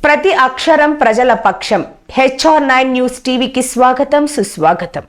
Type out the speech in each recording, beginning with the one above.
ప్రతి అక్షరం ప్రజల పక్షం. HR9 న్యూస్ టీవీకి స్వాగతం, సుస్వాగతం.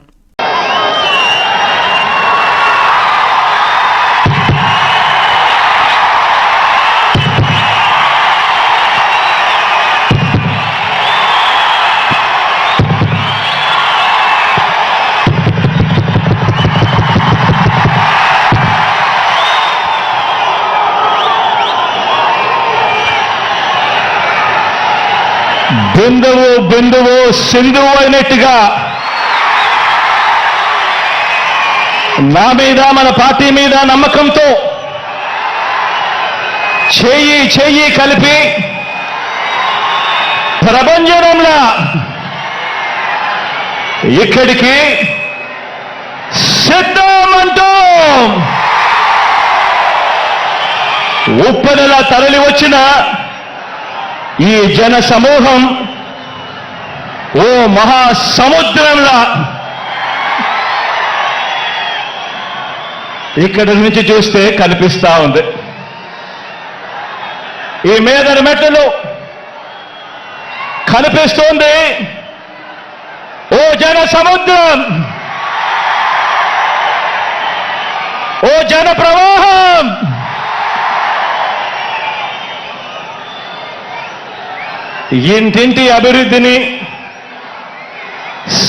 బిందువు బిందువు సింధువు అయినట్టుగా నా మీద, మన పార్టీ మీద నమ్మకంతో చేయి చేయి కలిపి ప్రభంజనంలా ఇక్కడికి సిద్ధమంటూ ఉప్పెనలా తరలి వచ్చిన ఈ జన సమూహం ఓ మహాసముద్రంలా ఇక్కడి నుంచి చూస్తే కనిపిస్తా ఉంది. ఈ మేదరి మెట్టలు కనిపిస్తోంది ఓ జన సముద్రం, ఓ జన ప్రవాహం. ఇంటింటి అభివృద్ధిని,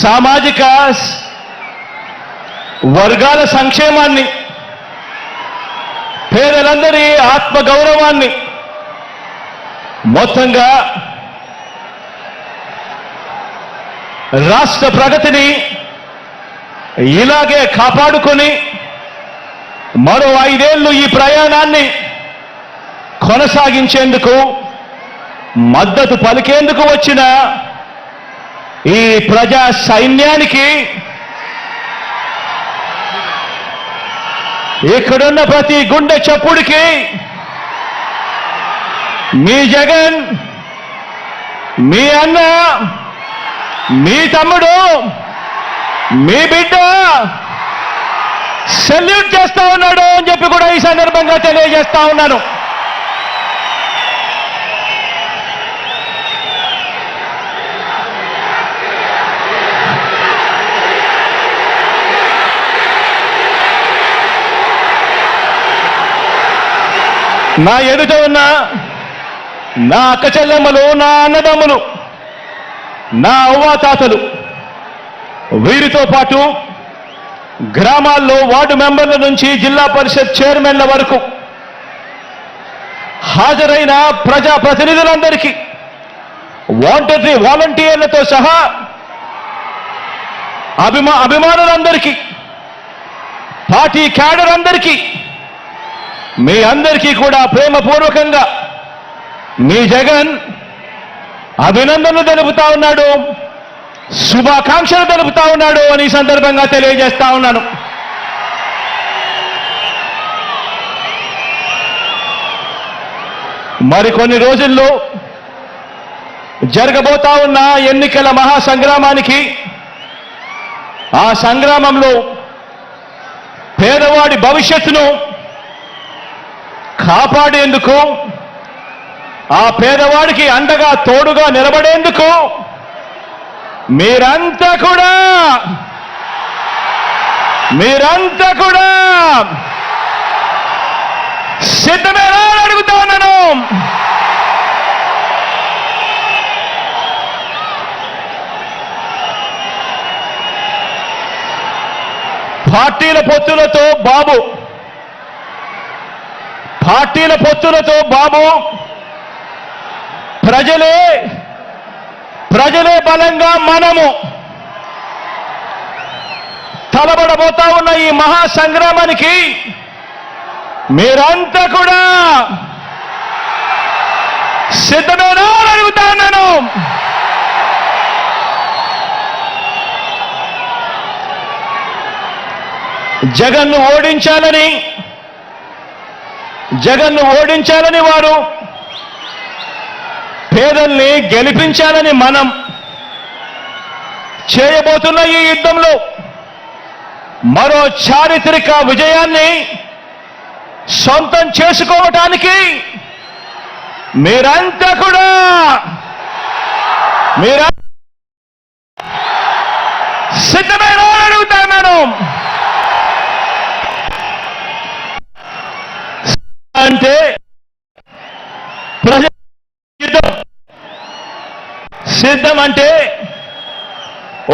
సామాజిక వర్గాల సంక్షేమాన్ని, పేదలందరి ఆత్మగౌరవాన్ని, మొత్తంగా రాష్ట్ర ప్రగతిని ఇలాగే కాపాడుకొని మరో 5 ఏళ్లు ఈ ప్రయాణాన్ని కొనసాగించేందుకు మద్దతు పలికేందుకు వచ్చిన ఈ ప్రజా సైన్యానికి, ఇక్కడున్న ప్రతి గుండె చప్పుడికి మీ జగన్, మీ అన్న, మీ తమ్ముడు, మీ బిడ్డ సెల్యూట్ చేస్తా ఉన్నాడు అని చెప్పి కూడా ఈ సందర్భంగా తెలియజేస్తా ఉన్నాను. నా ఎదుట ఉన్న నా అక్క చెల్లెమ్మలు, నా అన్నదమ్ములు, నా అవ్వాతాతలు, వీరితో పాటు గ్రామాల్లో వార్డు మెంబర్ల నుంచి జిల్లా పరిషత్ చైర్మన్ల వరకు హాజరైన ప్రజా ప్రతినిధులందరికీ, వాలంటీర్లతో సహా అభిమానులందరికీ, పార్టీ క్యాడర్ అందరికీ, మీ అందరికీ కూడా ప్రేమపూర్వకంగా మీ జగన్ అభినందనలు తెలుపుతా ఉన్నాడు, శుభాకాంక్షలు తెలుపుతా ఉన్నాడు అని ఈ సందర్భంగా తెలియజేస్తా ఉన్నాను. మరికొన్ని రోజుల్లో జరగబోతా ఉన్న ఎన్నికల మహాసంగ్రామానికి, ఆ సంగ్రామంలో పేదవాడి భవిష్యత్తును కాపాడేందుకు, ఆ పేదవాడికి అండగా తోడుగా నిలబడేందుకు మీరంతా కూడా సిద్ధమేనా అని అడుగుతా ఉన్నాను. పార్టీల పొత్తులతో బాబు ప్రజలే బలంగా మనము తలబడబోతా ఉన్న ఈ మహాసంగ్రామానికి మీరంతా కూడా సిద్ధమేనా అని అడుగుతా ఉన్నాను. జగన్ను ఓడించాలని వారు, పేదల్ని గెలిపించాలని మనం చేయబోతున్న ఈ యుద్ధంలో మరో చారిత్రక విజయాన్ని సొంతం చేసుకోవటానికి మీరంతా కూడా మీరా సిద్ధమేనా అని అడుగుతాను. అంటే ప్రజ సిద్ధం అంటే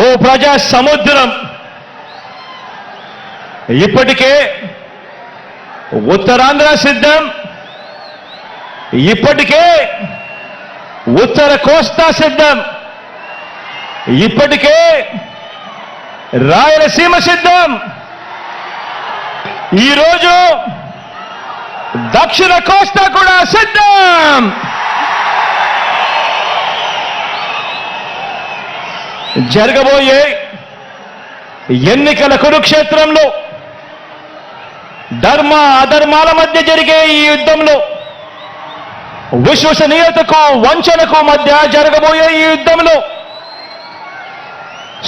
ఓ ప్రజా సముద్రం. ఇప్పటికే ఉత్తరాంధ్ర సిద్ధం, ఇప్పటికే ఉత్తర కోస్తా సిద్ధం, ఇప్పటికే రాయలసీమ సిద్ధం, ఈరోజు దక్షిణ కోస్తా కూడా సిద్ధం. జరగబోయే ఎన్నికల కురుక్షేత్రంలో ధర్మ అధర్మాల మధ్య జరిగే ఈ యుద్ధంలో విశ్వసనీయతకు వంచనకు మధ్య జరగబోయే ఈ యుద్ధంలో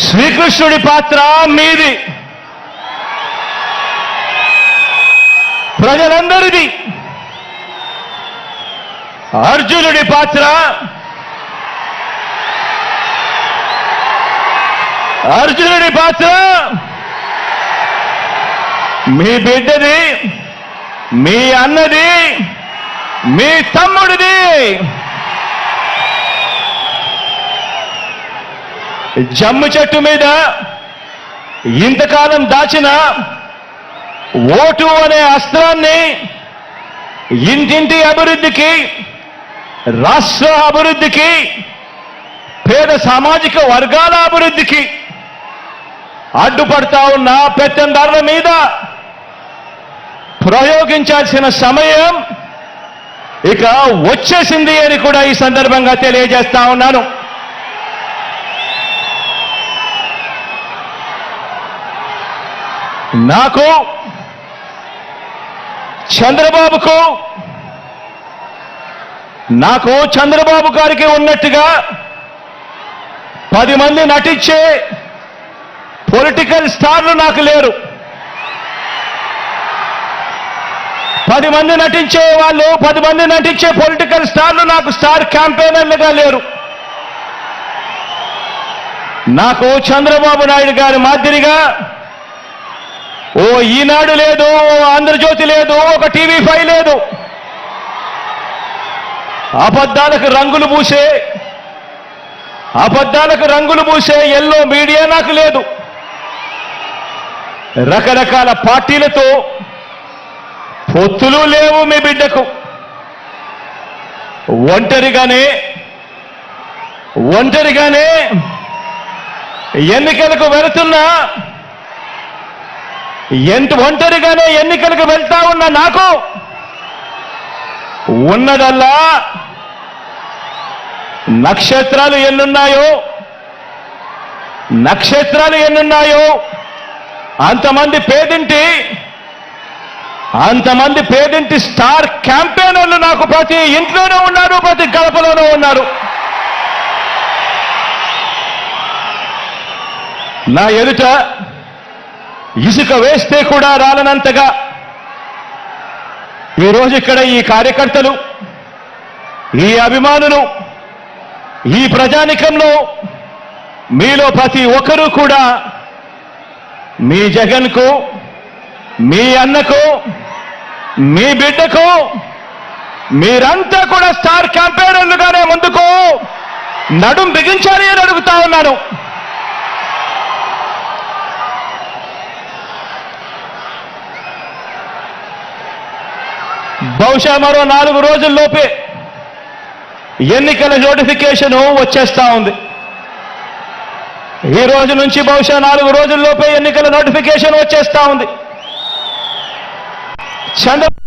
శ్రీకృష్ణుడి పాత్ర మీది, ప్రజలందరిది. అర్జునుడి పాత్ర మీ బిడ్డది, మీ అన్నది, మీ తమ్ముడిది. జమ్ము చెట్టు మీద ఇంతకాలం దాచిన ఓటు అనే అస్త్రాన్ని ఇంటింటి అభివృద్ధికి, రాష్ట్ర అభివృద్ధికి, పేద సామాజిక వర్గాల అభివృద్ధికి అడ్డుపడతా ఉన్న పెత్తందారుల మీద ప్రయోగించాల్సిన సమయం ఇక వచ్చేసింది అని కూడా ఈ సందర్భంగా తెలియజేస్తా ఉన్నాను. నాకు చంద్రబాబు గారికి ఉన్నట్టుగా 10 మంది నటించే పొలిటికల్ స్టార్లు నాకు లేరు. 10 మంది నటించే వాళ్ళు, 10 మంది నటించే పొలిటికల్ స్టార్లు నాకు స్టార్ క్యాంపెయినర్లుగా లేరు. నాకు చంద్రబాబు నాయుడు గారి మాదిరిగా ఓ ఈనాడు లేదు, ఓ ఆంధ్రజ్యోతి లేదు, ఒక టీవీ5 లేదు. అబద్ధాలకు రంగులు పూసే ఎల్లో మీడియా నాకు లేదు. రకరకాల పార్టీలతో పొత్తులు లేవు మీ బిడ్డకు. ఒంటరిగానే ఎన్నికలకు వెళుతున్నా, ఒంటరిగానే ఎన్నికలకు వెళ్తా ఉన్న నాకు ఉన్నదల్లా నక్షత్రాలు ఎన్నున్నాయో అంతమంది పేదింటి స్టార్ క్యాంపెయినర్లు నాకు ప్రతి ఇంట్లోనూ ఉన్నారు, ప్రతి గడపలోనూ ఉన్నారు. నా ఎదుట ఇసుక వేస్తే కూడా రాలనంతగా ఈరోజు ఇక్కడ ఈ కార్యకర్తలు, ఈ అభిమానులు, ఈ ప్రజానికంలో మీలో ప్రతి ఒక్కరూ కూడా మీ జగన్కు, మీ అన్నకు, మీ బిడ్డకు మీరంతా కూడా స్టార్ క్యాంపెయినర్లుగానే ముందుకు నడుం బిగించాలి అని అడుగుతా ఉన్నాను. బహుశా మరో 4 రోజుల్లోపే ఎన్నికల నోటిఫికేషన్ వచ్చేస్తా ఉంది. ఈ రోజు నుంచి బహుశా 4 రోజుల్లోపే ఎన్నికల నోటిఫికేషన్ వచ్చేస్తా ఉంది. చంద్రబాబు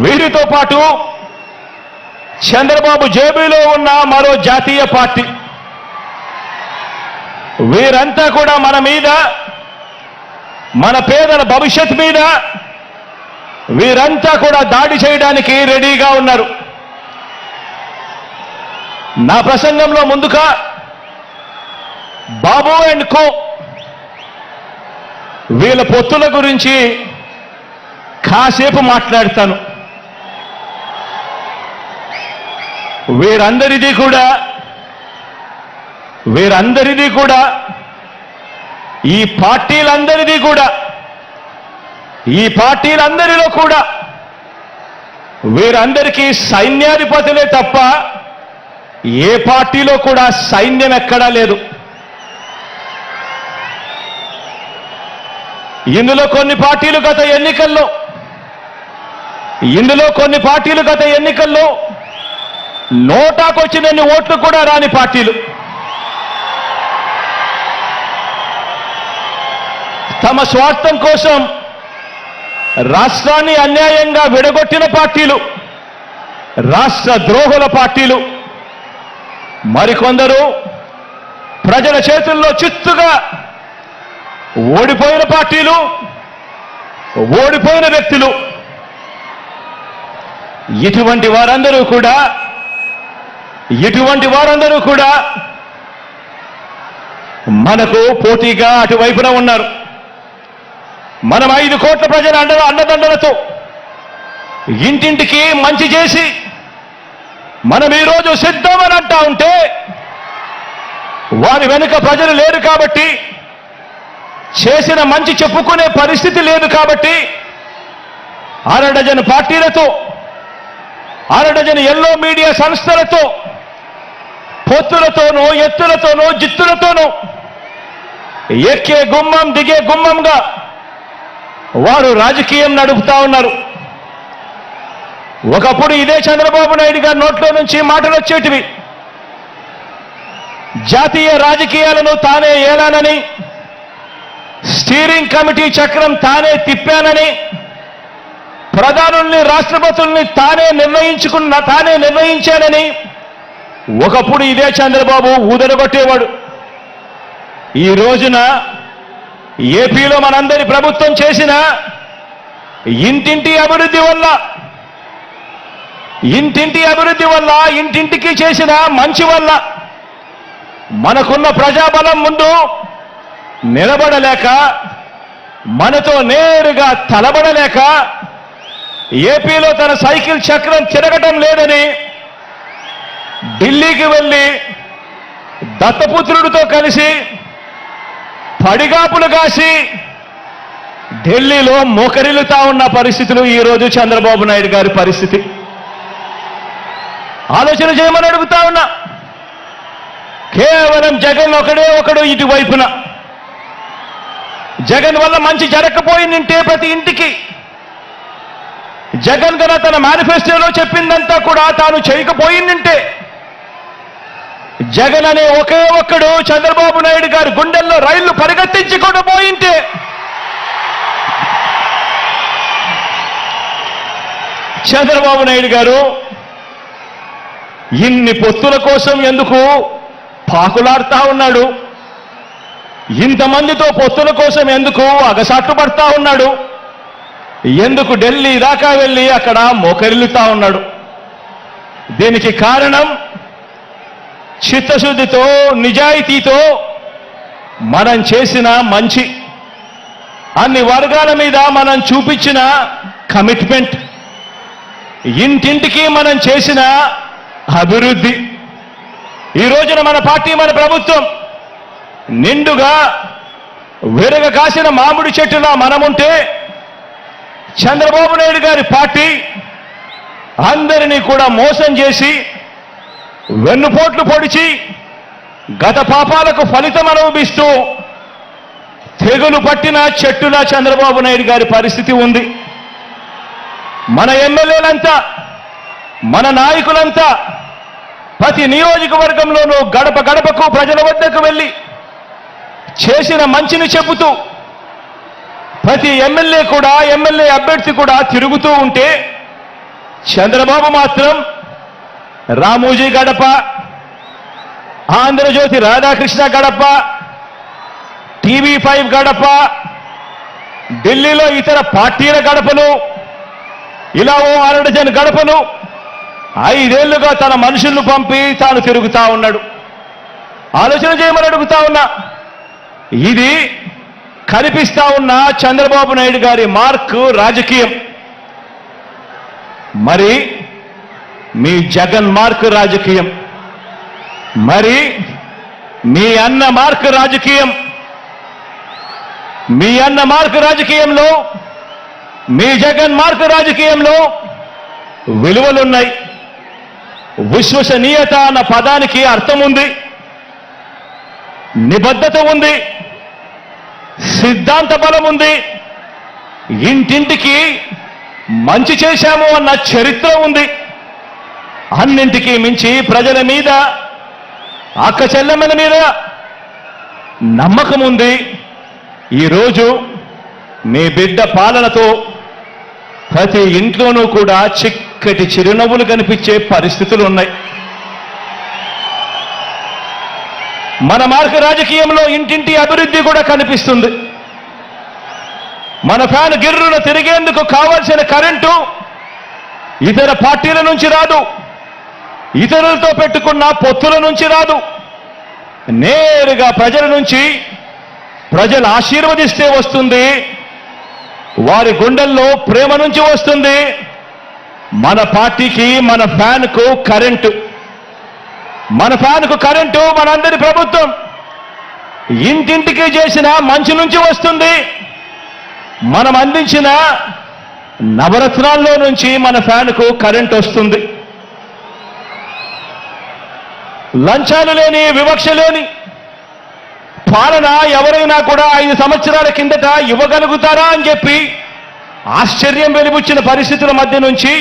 వీరితో పాటు చంద్రబాబు జేబులో ఉన్న మరో జాతీయ పార్టీ, వీరంతా కూడా మన మీద, మన పేదల భవిష్యత్ మీద వీరంతా కూడా దాడి చేయడానికి రెడీగా ఉన్నారు. నా ప్రసంగంలో ముందుగా బాబు అండ్ కో వీళ్ళ పొత్తుల గురించి కాసేపు మాట్లాడతాను. వీరందరిది కూడా ఈ పార్టీలందరిలో కూడా వీరందరికీ సైన్యాధిపతులే తప్ప ఏ పార్టీలో కూడా సైన్యం ఎక్కడా లేదు. ఇందులో కొన్ని పార్టీలు గత ఎన్నికల్లో నోటాకొచ్చినన్ని ఓట్లు కూడా రాని పార్టీలు, తమ స్వార్థం కోసం రాష్ట్రాన్ని అన్యాయంగా విడగొట్టిన పార్టీలు, రాష్ట్ర ద్రోహుల పార్టీలు. మరికొందరు ప్రజల చేతుల్లో చిత్తుగా ఓడిపోయిన పార్టీలు, ఓడిపోయిన వ్యక్తులు. ఇటువంటి వారందరూ కూడా మనకు పోటీగా అటువైపున ఉన్నారు. మనం 5 కోట్ల ప్రజల అండదండలతో ఇంటింటికి మంచి చేసి మనం ఈరోజు సిద్ధమని అంటా ఉంటే వారి వెనుక ప్రజలు లేరు కాబట్టి, చేసిన మంచి చెప్పుకునే పరిస్థితి లేదు కాబట్టి, అరడజను పార్టీలతో, అరడజను ఎల్లో మీడియా సంస్థలతో, పొత్తులతోనూ, ఎత్తులతోనూ, జిత్తులతోనూ ఎక్కే గుమ్మం దిగే గుమ్మంగా వారు రాజకీయం నడుపుతా ఉన్నారు. ఒకప్పుడు ఇదే చంద్రబాబు నాయుడు గారి నోట్లో నుంచి మాటలు వచ్చేటివి. జాతీయ రాజకీయాలను తానే ఏలానని, స్టీరింగ్ కమిటీ చక్రం తానే తిప్పానని, ప్రధానుల్ని, రాష్ట్రపతుల్ని తానే నిర్ణయించానని ఒకప్పుడు ఇదే చంద్రబాబు ఊదరగొట్టేవాడు. ఈ రోజున ఏపీలో మనందరి ప్రభుత్వం చేసిన ఇంటింటి అభివృద్ధి వల్ల, ఇంటింటికి చేసిన మంచి వల్ల మనకున్న ప్రజాబలం ముందు నిలబడలేక, మనతో నేరుగా తలబడలేక, ఏపీలో తన సైకిల్ చక్రం తిరగటం లేదని ఢిల్లీకి వెళ్ళి దత్తపుత్రుడితో కలిసి పడిగాపులు కాసి ఢిల్లీలో మోకరిల్లుతా ఉన్న పరిస్థితులు ఈరోజు చంద్రబాబు నాయుడు గారి పరిస్థితి. ఆలోచన చేయమని అడుగుతా ఉన్నా. కేవలం జగన్ ఒకడు ఇటువైపున. జగన్ వల్ల మంచి జరగకపోయిందంటే ప్రతి ఇంటికి, జగన్ గన తన మేనిఫెస్టోలో చెప్పిందంతా కూడా తాను చేయకపోయిందంటే, జగన్ అనే ఒకే ఒక్కడు చంద్రబాబు నాయుడు గారి గుండెల్లో రైళ్లు పరిగెత్తించకుండా పోయింటే, చంద్రబాబు నాయుడు గారు ఇన్ని పొత్తుల కోసం ఎందుకు పాకులాడుతా ఉన్నాడు? ఇంతమందితో పొత్తుల కోసం ఎందుకు అగసాట్లు పడతా ఉన్నాడు? ఎందుకు ఢిల్లీ దాకా వెళ్ళి అక్కడ మోకరిల్లుతా ఉన్నాడు? దీనికి కారణం చిత్తశుద్ధితో, నిజాయితీతో మనం చేసిన మంచి, అన్ని వర్గాల మీద మనం చూపించిన కమిట్మెంట్, ఇంటింటికి మనం చేసిన అభివృద్ధి. ఈ రోజున మన పార్టీ, మన ప్రభుత్వం నిండుగా విరగ కాసిన మామిడి చెట్టులా మనముంటే, చంద్రబాబు నాయుడు గారి పార్టీ అందరినీ కూడా మోసం చేసి, వెన్నుపోట్లు పొడిచి, గత పాపాలకు ఫలితం అనుభవిస్తూ తెగులు పట్టిన చెట్టులా చంద్రబాబు నాయుడు గారి పరిస్థితి ఉంది. మన ఎమ్మెల్యేలంతా, మన నాయకులంతా ప్రతి నియోజకవర్గంలోనూ గడప గడపకు ప్రజల వద్దకు వెళ్ళి చేసిన మంచిని చెబుతూ, ప్రతి ఎమ్మెల్యే అభ్యర్థి కూడా తిరుగుతూ ఉంటే, చంద్రబాబు మాత్రం రామోజీ గడప, ఆంధ్రజ్యోతి రాధాకృష్ణ గడప, TV5 గడప, ఢిల్లీలో ఇతర పార్టీల గడపలు, ఇలా ఓ 6 డజన్ గడపలు 5 ఏళ్లుగా తన మనుషులను పంపి తాను తిరుగుతా ఉన్నాడు. ఆలోచన చేయమని అడుగుతా ఉన్నా. ఇది కనిపిస్తా ఉన్న చంద్రబాబు నాయుడు గారి మార్క్ రాజకీయం. మరి మీ జగన్ మార్క్ రాజకీయం, మరి మీ అన్న మార్క్ రాజకీయం. మీ అన్న మార్క్ రాజకీయంలో, మీ జగన్ మార్క్ రాజకీయంలో విలువలున్నాయి. విశ్వసనీయత అన్న పదానికి అర్థం ఉంది, నిబద్ధత ఉంది, సిద్ధాంత బలం ఉంది, ఇంటింటికి మంచి చేశాము అన్న చరిత్ర ఉంది. అన్నింటికీ మించి ప్రజల మీద, అక్క చెల్లెమ్మల మీద నమ్మకం ఉంది. ఈరోజు మీ బిడ్డ పాలనతో ప్రతి ఇంట్లోనూ కూడా చిక్కటి చిరునవ్వులు కనిపించే పరిస్థితులు ఉన్నాయి. మన మార్గ రాజకీయంలో ఇంటింటి అభివృద్ధి కూడా కనిపిస్తుంది. మన ఫ్యాన్ గిర్రున తిరిగేందుకు కావాల్సిన కరెంటు ఇతర పార్టీల నుంచి రాదు, ఇతరులతో పెట్టుకున్న పొత్తుల నుంచి రాదు, నేరుగా ప్రజల నుంచి, ప్రజలు ఆశీర్వదిస్తే వస్తుంది, వారి గుండెల్లో ప్రేమ నుంచి వస్తుంది. మన పార్టీకి, మన ఫ్యాన్కు కరెంటు, మన ఫ్యాన్కు కరెంటు మనందరి ప్రభుత్వం ఇంటింటికి చేసిన మంచి నుంచి వస్తుంది. మనం అందించిన నవరత్నాల్లో నుంచి మన ఫ్యాన్కు కరెంట్ వస్తుంది. లంచాలు లేని, వివక్ష లేని పాలన ఎవరైనా కూడా 5 సంవత్సరాల కిందట ఇవ్వగలుగుతారా అని చెప్పి ఆశ్చర్యం వెలిబుచ్చిన పరిస్థితుల మధ్య నుంచి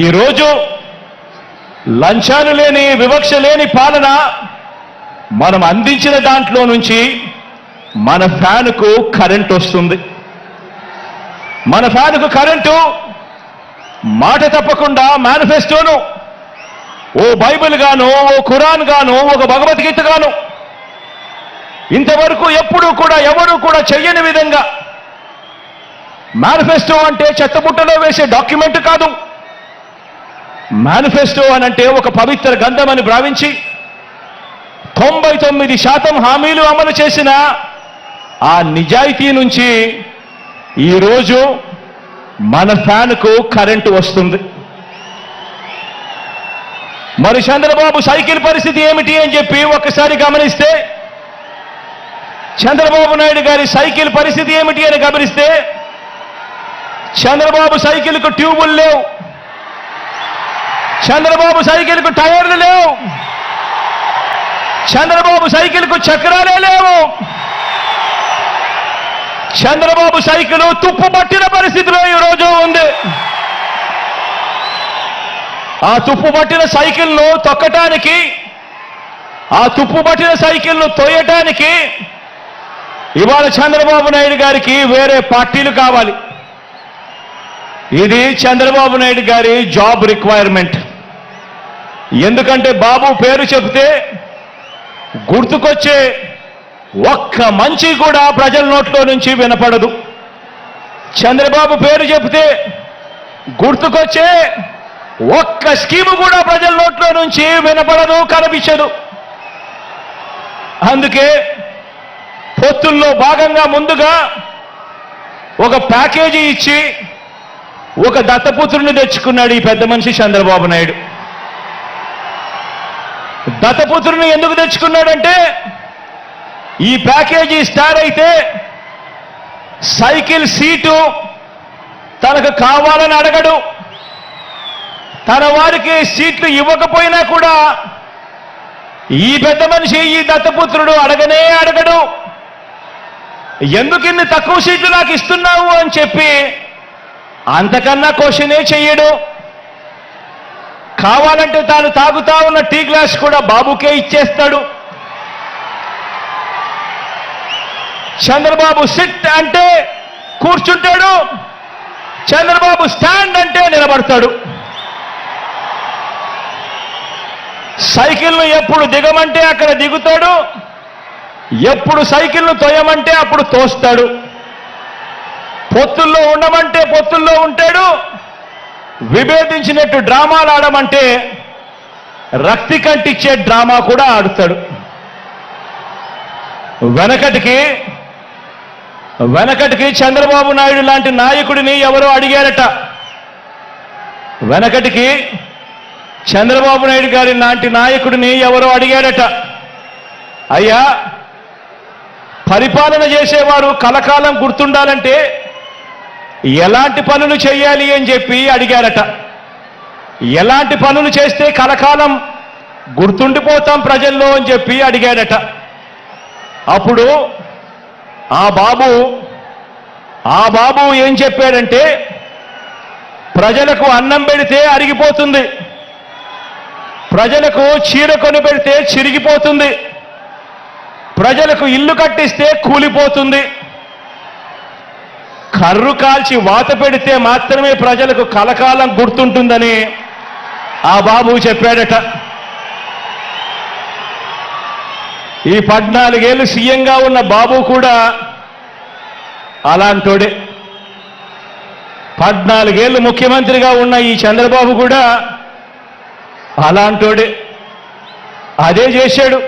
ఈరోజు లంచాలు లేని, వివక్ష లేని పాలన మనం అందించిన దాంట్లో నుంచి మన ఫ్యాన్కు కరెంట్ వస్తుంది. మన ఫ్యాన్కు కరెంటు మాట తప్పకుండా మేనిఫెస్టోను ఓ బైబిల్ గాను, ఓ ఖురాన్ గాను, ఒక భగవద్గీత గాను ఇంతవరకు ఎప్పుడూ కూడా ఎవరు కూడా చెయ్యని విధంగా, మేనిఫెస్టో అంటే చెత్తబుట్టలో వేసే డాక్యుమెంట్ కాదు. మేనిఫెస్టో అనంటే ఒక పవిత్ర గ్రంథం అని భావించి 99% హామీలు అమలు చేసిన ఆ నిజాయితీ నుంచి ఈరోజు మన ఫ్యాన్కు కరెంటు వస్తుంది. మరి చంద్రబాబు సైకిల్ పరిస్థితి ఏమిటి అని చెప్పి ఒక్కసారి గమనిస్తే, చంద్రబాబు నాయుడు గారి సైకిల్ పరిస్థితి ఏమిటి అని గమనిస్తే, చంద్రబాబు సైకిల్కు ట్యూబులు లేవు, చంద్రబాబు సైకిల్కు టైర్లు లేవు, చంద్రబాబు సైకిల్కు చక్రాలే లేవు. చంద్రబాబు సైకిల్ తుప్పు పట్టిన పరిస్థితిలో ఈరోజు ఉంది. ఆ తుప్పు పట్టిన సైకిల్ను తొక్కటానికి, ఆ తుప్పు పట్టిన సైకిల్ను తోయటానికి ఇవాళ చంద్రబాబు నాయుడు గారికి వేరే పార్టీలు కావాలి. ఇది చంద్రబాబు నాయుడు గారి జాబ్ రిక్వైర్మెంట్. ఎందుకంటే బాబు పేరు చెబితే గుర్తుకొచ్చే ఒక్క మంచి కూడా ప్రజల నోట్లో నుంచి వినపడదు. చంద్రబాబు పేరు చెబితే గుర్తుకొచ్చే ఒక్క స్కీము కూడా ప్రజల నోట్లో నుంచి వినపడదు, కనిపించదు. అందుకే పొత్తుల్లో భాగంగా ముందుగా ఒక ప్యాకేజీ ఇచ్చి ఒక దత్తపుత్రుని తెచ్చుకున్నాడు ఈ పెద్ద మనిషి చంద్రబాబు నాయుడు. దత్తపుత్రుని ఎందుకు తెచ్చుకున్నాడంటే, ఈ ప్యాకేజీ స్టార్ అయితే సైకిల్ సీటు తనకు కావాలని అడగడు, తన వారికి సీట్లు ఇవ్వకపోయినా కూడా ఈ పెద్ద మనిషి, ఈ దత్తపుత్రుడు అడగనే అడగడు. ఎందుకు ఇన్ని తక్కువ సీట్లు నాకు ఇస్తున్నావు అని చెప్పి అంతకన్నా క్వశ్చనే చెయ్యడు. కావాలంటే తాను తాగుతా ఉన్న టీ గ్లాస్ కూడా బాబుకే ఇచ్చేస్తాడు. చంద్రబాబు సిట్ అంటే కూర్చుంటాడు, చంద్రబాబు స్టాండ్ అంటే నిలబడతాడు. సైకిల్ను ఎప్పుడు దిగమంటే అక్కడ దిగుతాడు, ఎప్పుడు సైకిల్ను తోయమంటే అప్పుడు తోస్తాడు. పొత్తుల్లో ఉండమంటే పొత్తుల్లో ఉంటాడు, విభేదించినట్టు డ్రామాలు ఆడమంటే రక్తి కంటిచ్చే డ్రామా కూడా ఆడుతాడు. వెనకటికి చంద్రబాబు నాయుడు లాంటి నాయకుడిని ఎవరో అడిగారట. వెనకటికి చంద్రబాబు నాయుడు గారి లాంటి నాయకుడిని ఎవరో అడిగాడట, అయ్యా పరిపాలన చేసేవారు కలకాలం గుర్తుండాలంటే ఎలాంటి పనులు చేయాలి అని చెప్పి అడిగారట. ఎలాంటి పనులు చేస్తే కలకాలం గుర్తుండిపోతాం ప్రజల్లో అని చెప్పి అడిగాడట. అప్పుడు ఆ బాబు ఏం చెప్పాడంటే, ప్రజలకు అన్నం పెడితే అరిగిపోతుంది, ప్రజలకు చీర కొని పెడితే చిరిగిపోతుంది, ప్రజలకు ఇల్లు కట్టిస్తే కూలిపోతుంది, కర్రు కాల్చి వాత పెడితే మాత్రమే ప్రజలకు కలకాలం గుర్తుంటుందని ఆ బాబు చెప్పాడట. ఈ 14 ఏళ్ళు సీఎంగా ఉన్న బాబు కూడా అలాంటోడే. 14 ఏళ్ళు ముఖ్యమంత్రిగా ఉన్న ఈ చంద్రబాబు కూడా అలాంటోడే. అదే చేశాడు.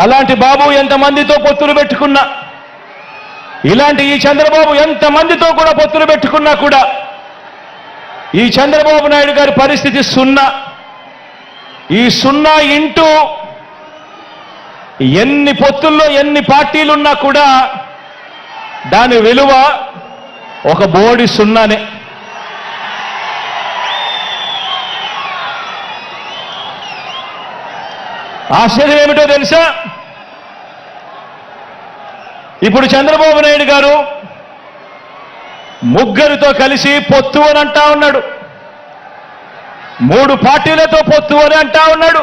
అలాంటి బాబు ఎంతమందితో పొత్తులు పెట్టుకున్నా, ఇలాంటి ఈ చంద్రబాబు ఎంతమందితో కూడా పొత్తులు పెట్టుకున్నా కూడా ఈ చంద్రబాబు నాయుడు గారి పరిస్థితి సున్నా. ఈ సున్నా ఇంటూ ఎన్ని పొత్తుల్లో ఎన్ని పార్టీలున్నా కూడా దాని విలువ ఒక బోడి సున్నానే. ఆశ్చర్యం ఏమిటో తెలుసా, ఇప్పుడు చంద్రబాబు నాయుడు గారు ముగ్గురితో కలిసి పొత్తు అని అంటా ఉన్నాడు, 3 పార్టీలతో పొత్తు అని అంటా ఉన్నాడు.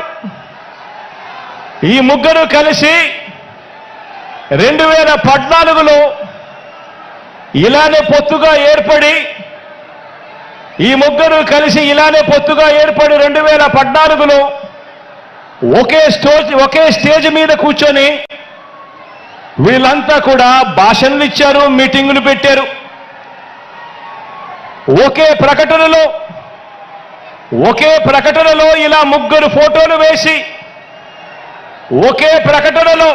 ఈ ముగ్గురు కలిసి 2014లో ఇలానే పొత్తుగా ఏర్పడి, ఈ ముగ్గురు కలిసి ఇలానే పొత్తుగా ఏర్పడి 2014లో ఒకే స్టేజ్ మీద కూర్చొని వీళ్ళంతా కూడా భాషణలు ఇచ్చారు, మీటింగులు పెట్టారు. ఒకే ప్రకటనలో ఇలా ముగ్గురు ఫోటోలు వేసి, ఒకే ప్రకటనలో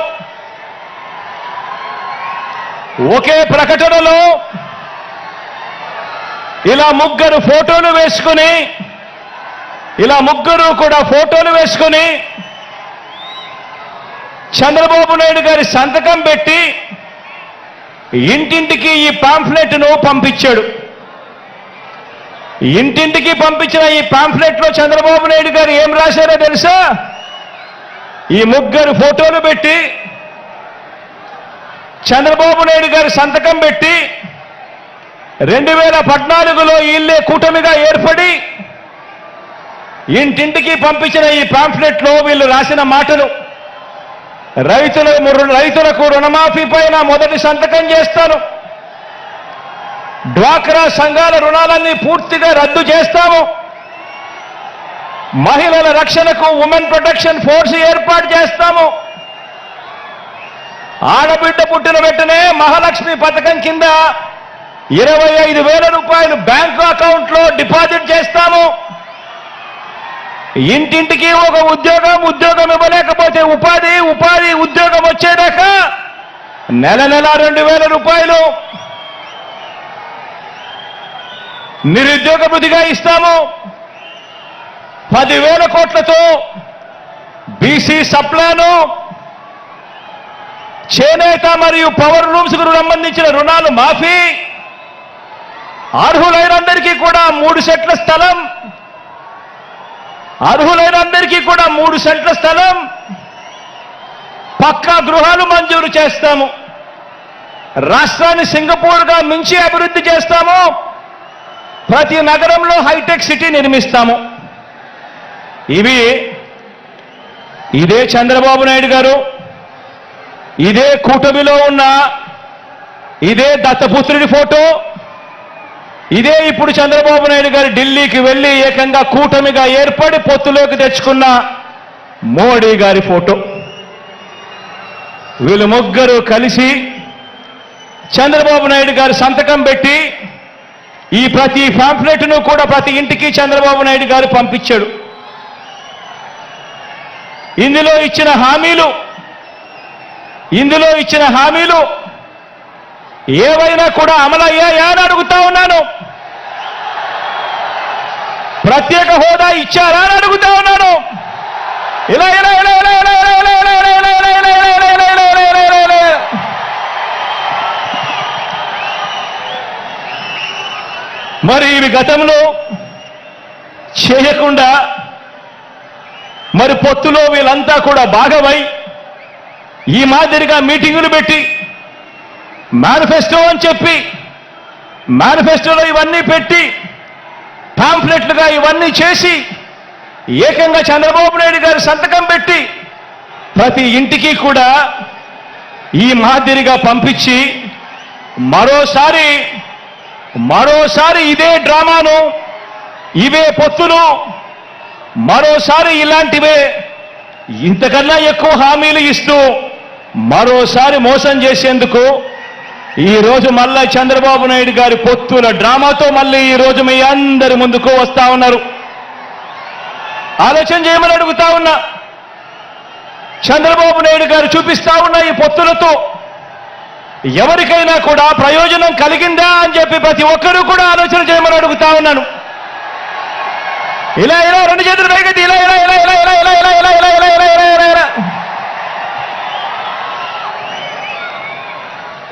ఇలా ముగ్గురు ఫోటోలు వేసుకుని, ఇలా ముగ్గురు కూడా ఫోటోలు వేసుకుని చంద్రబాబు నాయుడు గారి సంతకం పెట్టి ఇంటింటికి ఈ పాంఫ్లెట్ను పంపించాడు. ఇంటింటికి పంపించిన ఈ పాంఫ్లెట్లో చంద్రబాబు నాయుడు గారు ఏం రాశారో తెలుసా? ఈ ముగ్గురు ఫోటోలు పెట్టి చంద్రబాబు నాయుడు గారి సంతకం పెట్టి 2014లో వీళ్ళే కూటమిగా ఏర్పడి ఇంటింటికి పంపించిన ఈ పాంఫ్లెట్లో వీళ్ళు రాసిన మాటలు, రైతులకు రుణమాఫీ పైన మొదటి సంతకం చేస్తాను, డ్వాక్రా సంఘాల రుణాలన్నీ పూర్తిగా రద్దు చేస్తాము, మహిళల రక్షణకు ఉమెన్ ప్రొటెక్షన్ ఫోర్స్ ఏర్పాటు చేస్తాము, ఆడబిడ్డ పుట్టిన వెంటనే మహాలక్ష్మి పథకం కింద 25,000 రూపాయలు బ్యాంకు అకౌంట్లో డిపాజిట్ చేస్తాము, ఇంటింటికి ఒక ఉద్యోగం ఇవ్వలేకపోతే ఉపాధి ఉద్యోగం వచ్చేదాకా నెల 2,000 రూపాయలు నిరుద్యోగ భృతిగా ఇస్తాము, 10,000 కోట్లతో బీసీ సప్లాను, చేనేత మరియు పవర్ లూమ్స్ కు సంబంధించిన రుణాలు మాఫీ, అర్హులైనందరికీ కూడా 3 సెంట్ల స్థలం, అర్హులైనందరికీ కూడా 3 సెంట్ల స్థలం, పక్కా గృహాలు మంజూరు చేస్తాము, రాష్ట్రాన్ని సింగపూర్గా మించి అభివృద్ధి చేస్తాము, ప్రతి నగరంలో హైటెక్ సిటీ నిర్మిస్తాము. ఇదే చంద్రబాబు నాయుడు గారు, ఇదే కూటమిలో ఉన్న ఇదే దత్తపుత్రుడి ఫోటో, ఇదే ఇప్పుడు చంద్రబాబు నాయుడు గారు ఢిల్లీకి వెళ్ళి ఏకంగా కూటమిగా ఏర్పడి పొత్తులోకి తెచ్చుకున్న మోడీ గారి ఫోటో. వీళ్ళు ముగ్గురు కలిసి చంద్రబాబు నాయుడు గారు సంతకం పెట్టి ఈ ప్రతి పాంఫ్లెట్ను కూడా ప్రతి ఇంటికి చంద్రబాబు నాయుడు గారు పంపించాడు. ఇందులో ఇచ్చిన హామీలు ఏవైనా కూడా అమలయ్యాయా అని అడుగుతా ఉన్నాను. ప్రత్యేక హోదా ఇచ్చారా అని మరి ఇవి గతంలో చేయకుండా మరి పొత్తులో వీళ్ళంతా కూడా భాగమై ఈ మాదిరిగా మీటింగులు పెట్టి మేనిఫెస్టో అని చెప్పి మేనిఫెస్టోలో ఇవన్నీ పెట్టి పాంఫ్లెట్లుగా ఇవన్నీ చేసి ఏకంగా చంద్రబాబు నాయుడు గారు సంతకం పెట్టి ప్రతి ఇంటికి కూడా ఈ మాదిరిగా పంపించి మరోసారి ఇదే డ్రామాను, ఇవే పొత్తులు, మరోసారి ఇలాంటివే ఇంతకన్నా ఎక్కువ హామీలు ఇస్తూ మరోసారి మోసం చేసేందుకు ఈరోజు మళ్ళా చంద్రబాబు నాయుడు గారి పొత్తుల డ్రామాతో మళ్ళీ ఈరోజు మీ అందరి ముందుకు వస్తా ఉన్నారు. ఆలోచన చేయమని అడుగుతా ఉన్నా. చంద్రబాబు నాయుడు గారు చూపిస్తా ఉన్న ఈ పొత్తులతో ఎవరికైనా కూడా ప్రయోజనం కలిగిందా అని చెప్పి ప్రతి ఒక్కరూ కూడా ఆలోచన చేయమని అడుగుతా ఉన్నాను. ఇలా రెండు చేతులు పైకి ఇలా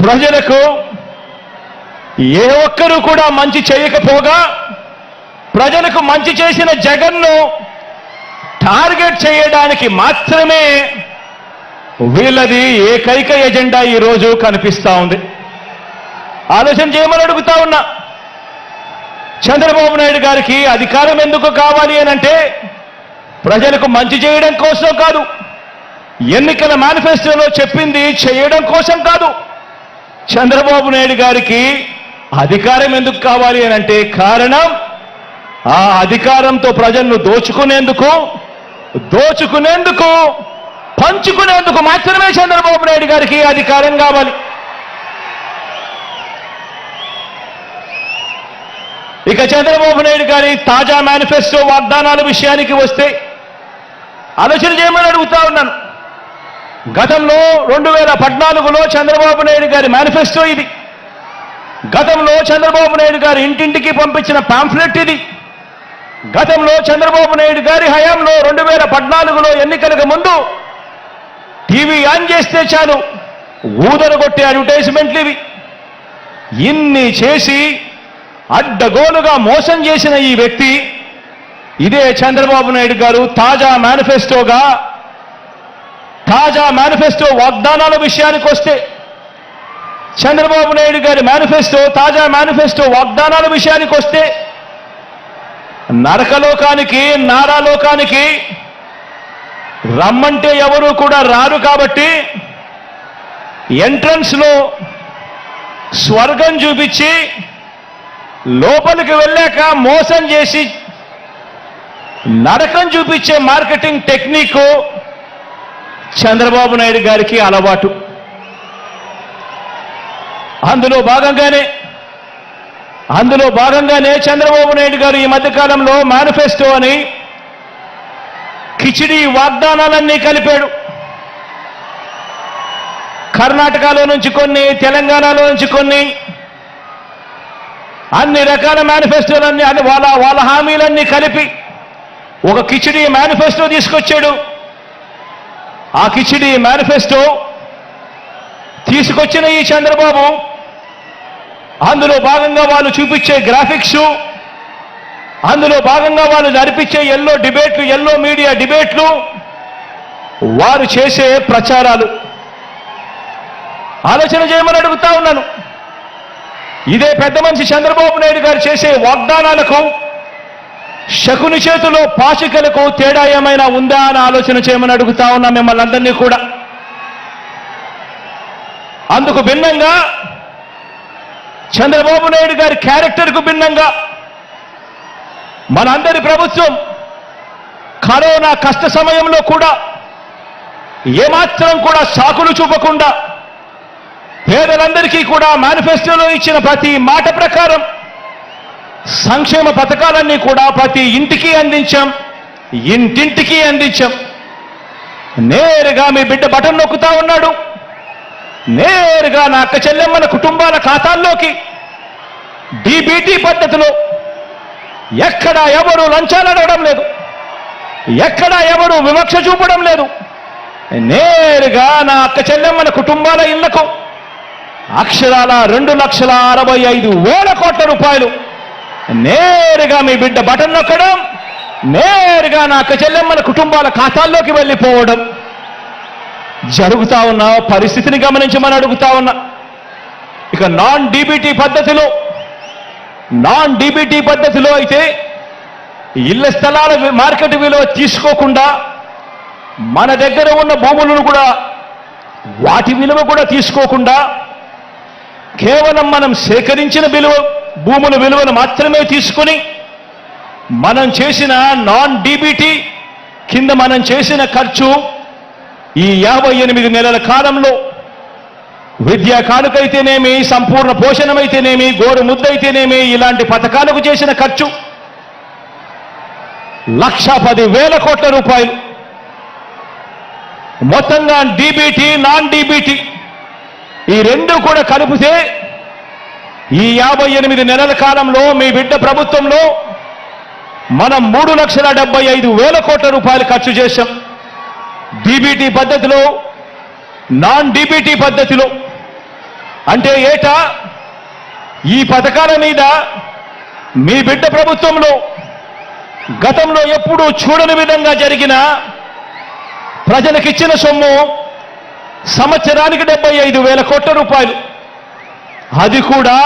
ప్రజలకు ఏ ఒక్కరూ కూడా మంచి చేయకపోగా ప్రజలకు మంచి చేసిన జగన్ను టార్గెట్ చేయడానికి మాత్రమే వీళ్ళది ఏకైక ఎజెండా ఈరోజు కనిపిస్తా ఉంది. ఆలోచన చేయమని అడుగుతా ఉన్నా. చంద్రబాబు నాయుడు గారికి అధికారం ఎందుకు కావాలి అనంటే ప్రజలకు మంచి చేయడం కోసం కాదు, ఎన్నికల మేనిఫెస్టోలో చెప్పింది చేయడం కోసం కాదు. చంద్రబాబు నాయుడు గారికి అధికారం ఎందుకు కావాలి అనంటే కారణం ఆ అధికారంతో ప్రజలను దోచుకునేందుకు పంచుకునేందుకు మాత్రమే చంద్రబాబు నాయుడు గారికి అధికారం కావాలి. ఇక చంద్రబాబు నాయుడు గారి తాజా మేనిఫెస్టో వాగ్దానాల విషయానికి వస్తే ఆలోచన చేయమని అడుగుతా ఉన్నాను. గతంలో 2014లో చంద్రబాబు నాయుడు గారి మేనిఫెస్టో ఇది. గతంలో చంద్రబాబు నాయుడు గారు ఇంటింటికి పంపించిన పాంఫ్లెట్ ఇది. గతంలో చంద్రబాబు నాయుడు గారి హయాంలో 2014లో ఎన్నికలకు ముందు టీవీ ఆన్ చేస్తే చాలు ఊదరగొట్టే అడ్వర్టైజ్మెంట్లు ఇవి. ఇన్ని చేసి అడ్డగోలుగా మోసం చేసిన ఈ వ్యక్తి ఇదే చంద్రబాబు నాయుడు గారు తాజా మేనిఫెస్టో వాగ్దానాల విషయానికి వస్తే చంద్రబాబు నాయుడు గారి తాజా మేనిఫెస్టో వాగ్దానాల విషయానికి వస్తే నరకలోకానికి నారాలోకానికి రమ్మంటే ఎవరు కూడా రారు కాబట్టి ఎంట్రన్స్లో స్వర్గం చూపించి లోపలికి వెళ్ళాక మోసం చేసి నరకం చూపించే మార్కెటింగ్ టెక్నిక్ చంద్రబాబు నాయుడు గారికి అలవాటు. అందులో భాగంగానే చంద్రబాబు నాయుడు గారు ఈ మధ్యకాలంలో మేనిఫెస్టో అని కిచిడి వాగ్దానాలన్నీ కలిపాడు. కర్ణాటకలో నుంచి కొన్ని, తెలంగాణలో నుంచి కొన్ని, అన్ని రకాల మేనిఫెస్టోలన్నీ వాళ్ళ హామీలన్నీ కలిపి ఒక కిచిడి మేనిఫెస్టో తీసుకొచ్చాడు. ఆ కిచిడి మేనిఫెస్టో తీసుకొచ్చిన ఈ చంద్రబాబు అందులో భాగంగా వాళ్ళు చూపించే గ్రాఫిక్స్, అందులో భాగంగా వాళ్ళు జరిపించే ఎల్లో మీడియా డిబేట్లు, వారు చేసే ప్రచారాలు ఆలోచన చేయమని అడుగుతా ఉన్నాను. ఇదే పెద్ద మనిషి చంద్రబాబు నాయుడు గారు చేసే వాగ్దానాలకు శకుని చేతిలో పాచికలకు తేడా ఏమైనా ఉందా అని ఆలోచన చేయమని అడుగుతా ఉన్నా మిమ్మల్ని అందరినీ కూడా. అందుకు భిన్నంగా చంద్రబాబు నాయుడు గారి క్యారెక్టర్కు భిన్నంగా మనందరి ప్రభుత్వం కరోనా కష్ట సమయంలో కూడా ఏమాత్రం కూడా సాకులు చూపకుండా పేదలందరికీ కూడా మేనిఫెస్టోలో ఇచ్చిన ప్రతి మాట ప్రకారం సంక్షేమ పథకాలన్నీ కూడా ప్రతి ఇంటికి అందించాం, ఇంటింటికి అందించాం. నేరుగా మీ బిడ్డ బటన్ నొక్కుతా ఉన్నాడు. నేరుగా నా అక్క చెల్లెమ్మల కుటుంబాల ఖాతాల్లోకి డీబీటీ పద్ధతిలో ఎక్కడా ఎవరు లంచాలు అడగడం లేదు, ఎక్కడా ఎవరు వివక్ష చూపడం లేదు. నేరుగా నా అక్క చెల్లెమ్మల కుటుంబాల ఇళ్లకు అక్షరాల 2,65,000 కోట్ల రూపాయలు నేరుగా మీ బిడ్డ బటన్ నొక్కడం, నేరుగా నా అక్క చెల్లెమ్మల కుటుంబాల ఖాతాల్లోకి వెళ్ళిపోవడం జరుగుతా ఉన్న పరిస్థితిని గమనించమని అడుగుతా ఉన్నా. ఇక నాన్ డీబీటీ పద్ధతిలో అయితే ఇళ్ల స్థలాల మార్కెట్ విలువ తీసుకోకుండా మన దగ్గర ఉన్న భూములను కూడా వాటి విలువ కూడా తీసుకోకుండా కేవలం మనం సేకరించిన భూముల విలువను మాత్రమే తీసుకుని మనం చేసిన నాన్ డీబీటీ కింద మనం చేసిన ఖర్చు ఈ 58 నెలల కాలంలో విద్యా కానుకైతేనేమి, సంపూర్ణ పోషణమైతేనేమి, గోరు ముద్దైతేనేమి, ఇలాంటి పథకాలకు చేసిన ఖర్చు 1,10,000 కోట్ల రూపాయలు. మొత్తంగా డీబీటీ, నాన్ డీబీటీ ఈ రెండు కూడా కలిపితే ఈ 58 నెలల కాలంలో మీ బిడ్డ ప్రభుత్వంలో మనం 3,75,000 కోట్ల రూపాయలు ఖర్చు చేశాం. డీబీటీ పద్ధతిలో, నాన్ డీబీటీ పద్ధతిలో. అంటే ఏటా ఈ పథకాల మీద మీ బిడ్డ ప్రభుత్వంలో గతంలో ఎప్పుడూ చూడని విధంగా జరిగిన ప్రజలకిచ్చిన సొమ్ము సంవత్సరానికి 75,000 కోట్ల రూపాయలు. అది కూడా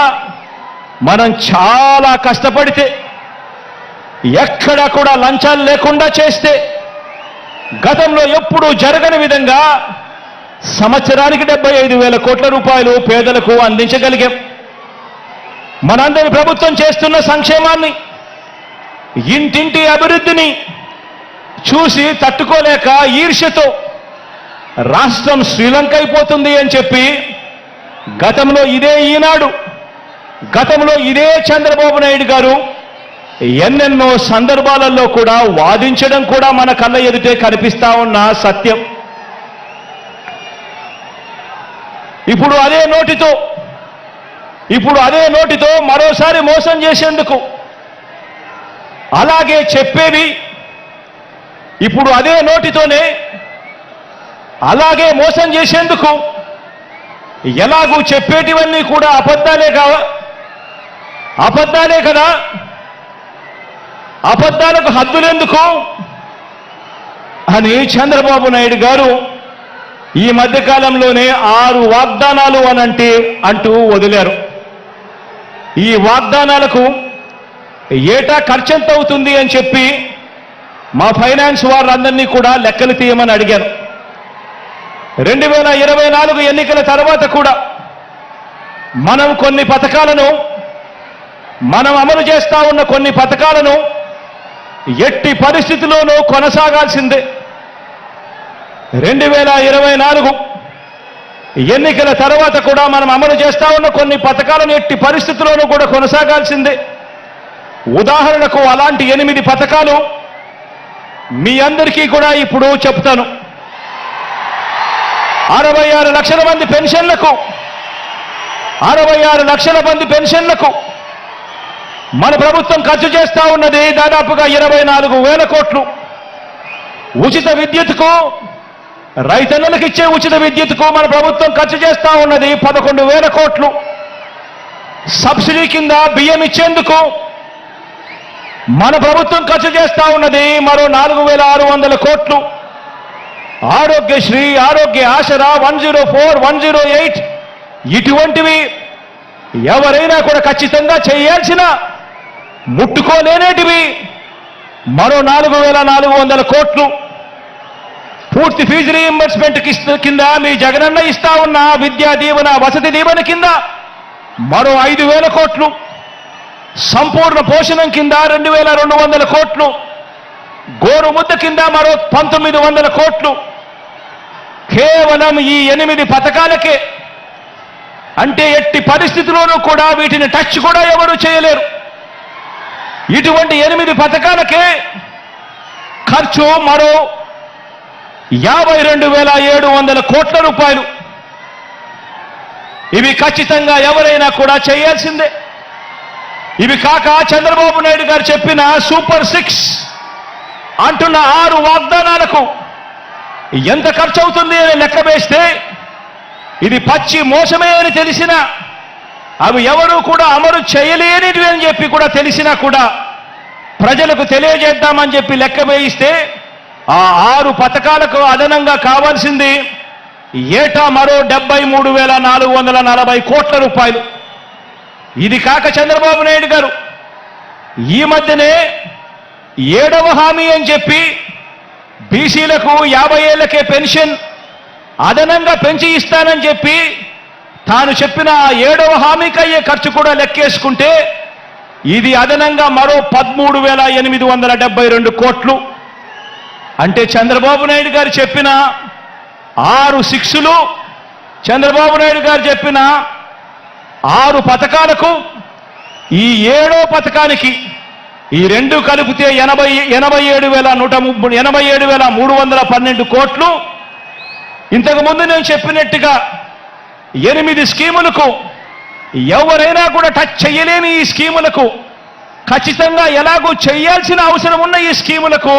మనం చాలా కష్టపడితే, ఎక్కడా కూడా లంచాలు లేకుండా చేస్తే, గతంలో ఎప్పుడూ జరగని విధంగా సంవత్సరానికి 75,000 కోట్ల రూపాయలు పేదలకు అందించగలిగాం. మనందరి ప్రభుత్వం చేస్తున్న సంక్షేమాన్ని, ఇంటింటి అభివృద్ధిని చూసి తట్టుకోలేక ఈర్ష్యతో రాష్ట్రం శ్రీలంక అయిపోతుంది అని చెప్పి గతంలో ఇదే ఈనాడు, గతంలో ఇదే చంద్రబాబు నాయుడు గారు ఎన్నెన్నో సందర్భాలలో కూడా వాదించడం కూడా మన కళ్ళ ఎదుటే కనిపిస్తా ఉన్న సత్యం. ఇప్పుడు అదే నోటితో మరోసారి మోసం చేసేందుకు, అలాగే చెప్పేవి ఇప్పుడు అదే నోటితోనే అలాగే మోసం చేసేందుకు, ఎలాగూ చెప్పేటివన్నీ కూడా అబద్ధాలే కదా, అబద్ధాలకు హద్దులెందుకు అని చంద్రబాబు నాయుడు గారు ఈ మధ్యకాలంలోనే 6 వాగ్దానాలు అంటూ వదిలారు. ఈ వాగ్దానాలకు ఏటా ఖర్చు ఎంత అవుతుంది అని చెప్పి మా ఫైనాన్స్ వారందరినీ కూడా లెక్కలు తీయమని అడిగాను. 2024 ఎన్నికల తర్వాత కూడా మనం అమలు చేస్తా ఉన్న కొన్ని పథకాలను ఎట్టి పరిస్థితిలోనూ కొనసాగాల్సిందే. 2024 ఎన్నికల తర్వాత కూడా మనం అమలు చేస్తా ఉన్న కొన్ని పథకాలను ఎట్టి పరిస్థితుల్లోనూ కూడా కొనసాగాల్సిందే. ఉదాహరణకు అలాంటి 8 పథకాలు మీ అందరికీ కూడా ఇప్పుడు చెప్తాను. 66 లక్షల మంది పెన్షన్లకు మన ప్రభుత్వం ఖర్చు చేస్తా ఉన్నది దాదాపుగా 24,000 కోట్లు. ఉచిత విద్యుత్కు, రైతన్నలకు ఇచ్చే ఉచిత విద్యుత్కు మన ప్రభుత్వం ఖర్చు చేస్తా ఉన్నది 11,000 కోట్లు. సబ్సిడీ కింద బియ్యం ఇచ్చేందుకు మన ప్రభుత్వం ఖర్చు చేస్తా ఉన్నది మరో 4,600 కోట్లు. ఆరోగ్యశ్రీ, ఆరోగ్య ఆసరా, 104, 108 ఇటువంటివి ఎవరైనా కూడా ఖచ్చితంగా చేయాల్సిన, ముట్టుకోలేనేటివి మరో 4,400 కోట్లు. పూర్తి ఫీజు రీయింబర్స్మెంట్ కింద మీ జగనన్న ఇస్తా ఉన్న విద్యా దీవెన, వసతి దీవెన కింద మరో 5,000 కోట్లు. సంపూర్ణ పోషణం కింద 2,200 కోట్లు. గోరు ముద్ద కింద మరో 1,900 కోట్లు. కేవలం ఈ 8 పథకాలకే. అంటే ఎట్టి పరిస్థితుల్లోనూ కూడా వీటిని టచ్ కూడా ఎవరు చేయలేరు. ఇటువంటి 8 పథకాలకే ఖర్చు మరో 52,700 కోట్ల రూపాయలు. ఇవి ఖచ్చితంగా ఎవరైనా కూడా చేయాల్సిందే. ఇవి కాక చంద్రబాబు నాయుడు గారు చెప్పిన సూపర్ 6 అంటున్న 6 వాగ్దానాలకు ఎంత ఖర్చు అవుతుంది అని లెక్క వేస్తే ఇది పచ్చి మోసమే అని తెలిసిన అవి ఎవరు కూడా అమలు చేయలేనివి అని చెప్పి కూడా తెలిసినా కూడా ప్రజలకు తెలియజేద్దామని చెప్పి లెక్క వేయిస్తే ఆ 6 పథకాలకు అదనంగా కావాల్సింది ఏటా మరో 73,440 కోట్ల రూపాయలు. ఇది కాక చంద్రబాబు నాయుడు గారు ఈ మధ్యనే 7వ హామీ అని చెప్పి బీసీలకు 50 ఏళ్లకే పెన్షన్ అదనంగా పెంచి ఇస్తానని చెప్పి తాను చెప్పిన 7వ హామీకి అయ్యే ఖర్చు కూడా లెక్కేసుకుంటే ఇది అదనంగా మరో 13,872 కోట్లు. అంటే చంద్రబాబు నాయుడు గారు చెప్పిన 6 6లు, చంద్రబాబు నాయుడు గారు చెప్పిన 6 పథకాలకు ఈ 7వ పథకానికి ఈ రెండు కలిపితే 87,312 కోట్లు. ఇంతకుముందు నేను చెప్పినట్టుగా 8 స్కీములకు ఎవరైనా కూడా టచ్ చేయలేని ఈ స్కీములకు ఖచ్చితంగా ఎలాగూ చేయాల్సిన అవసరం ఉన్న ఈ స్కీములకు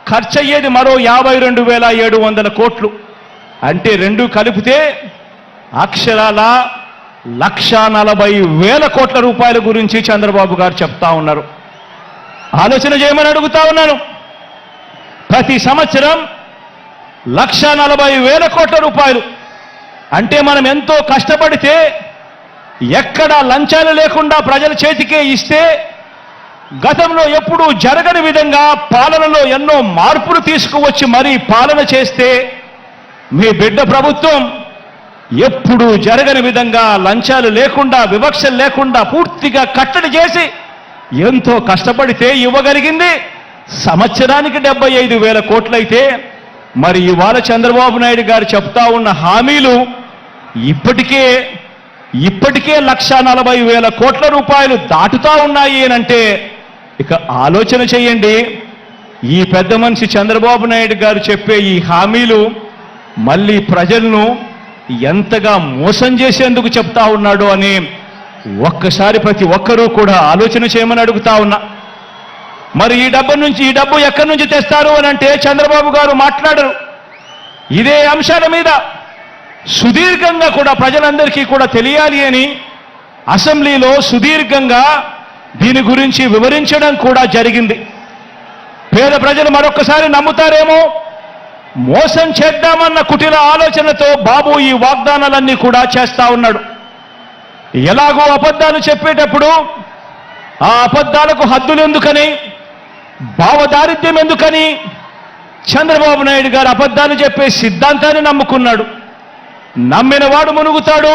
ఖర్చు అయ్యేది మరో 52,700 కోట్లు. అంటే రెండు కలిపితే అక్షరాల 1,40,000 కోట్ల రూపాయల గురించి చంద్రబాబు గారు చెప్తా ఉన్నారు. ఆలోచన చేయమని అడుగుతా ఉన్నాను. ప్రతి సంవత్సరం 1,40,000 కోట్ల రూపాయలు అంటే మనం ఎంతో కష్టపడితే ఎక్కడా లంచాలు లేకుండా ప్రజల చేతికే ఇస్తే గతంలో ఎప్పుడూ జరగని విధంగా పాలనలో ఎన్నో మార్పులు తీసుకువచ్చి మరీ పాలన చేస్తే మీ బిడ్డ ప్రభుత్వం ఎప్పుడూ జరగని విధంగా లంచాలు లేకుండా వివక్షలు లేకుండా పూర్తిగా కట్టడి చేసి ఎంతో కష్టపడితే ఇవ్వగలిగింది సంవత్సరానికి 75,000 కోట్లయితే మరి ఇవాళ చంద్రబాబు నాయుడు గారు చెప్తా ఉన్న హామీలు ఇప్పటికే 1,40,000 కోట్ల రూపాయలు దాటుతా ఉన్నాయి అంటే ఇక ఆలోచన చేయండి. ఈ పెద్ద మనిషి చంద్రబాబు నాయుడు గారు చెప్పే ఈ హామీలు మళ్ళీ ప్రజలను ఎంతగా మోసం చేసేందుకు చెప్తా ఉన్నాడు అని ఒక్కసారి ప్రతి ఒక్కరూ కూడా ఆలోచన చేయమని అడుగుతా ఉన్నా. మరి ఈ డబ్బు ఎక్కడి నుంచి తెస్తారు అని అంటే చంద్రబాబు గారు మాట్లాడరు. ఇదే అంశాల మీద సుదీర్ఘంగా కూడా ప్రజలందరికీ కూడా తెలియాలి అని అసెంబ్లీలో సుదీర్ఘంగా దీని గురించి వివరించడం కూడా జరిగింది. పేద ప్రజలు మరొకసారి నమ్ముతారేమో, మోసం చేద్దామన్న కుటిల ఆలోచనతో బాబు ఈ వాగ్దానాలన్నీ కూడా చేస్తా ఉన్నాడు. ఎలాగో అబద్ధాలు చెప్పేటప్పుడు ఆ అబద్ధాలకు హద్దులు ఎందుకని, భావదారిద్ర్యం ఎందుకని చంద్రబాబు నాయుడు గారు అబద్ధాలు చెప్పే సిద్ధాంతాన్ని నమ్ముకున్నాడు. నమ్మిన వాడు మునుగుతాడు,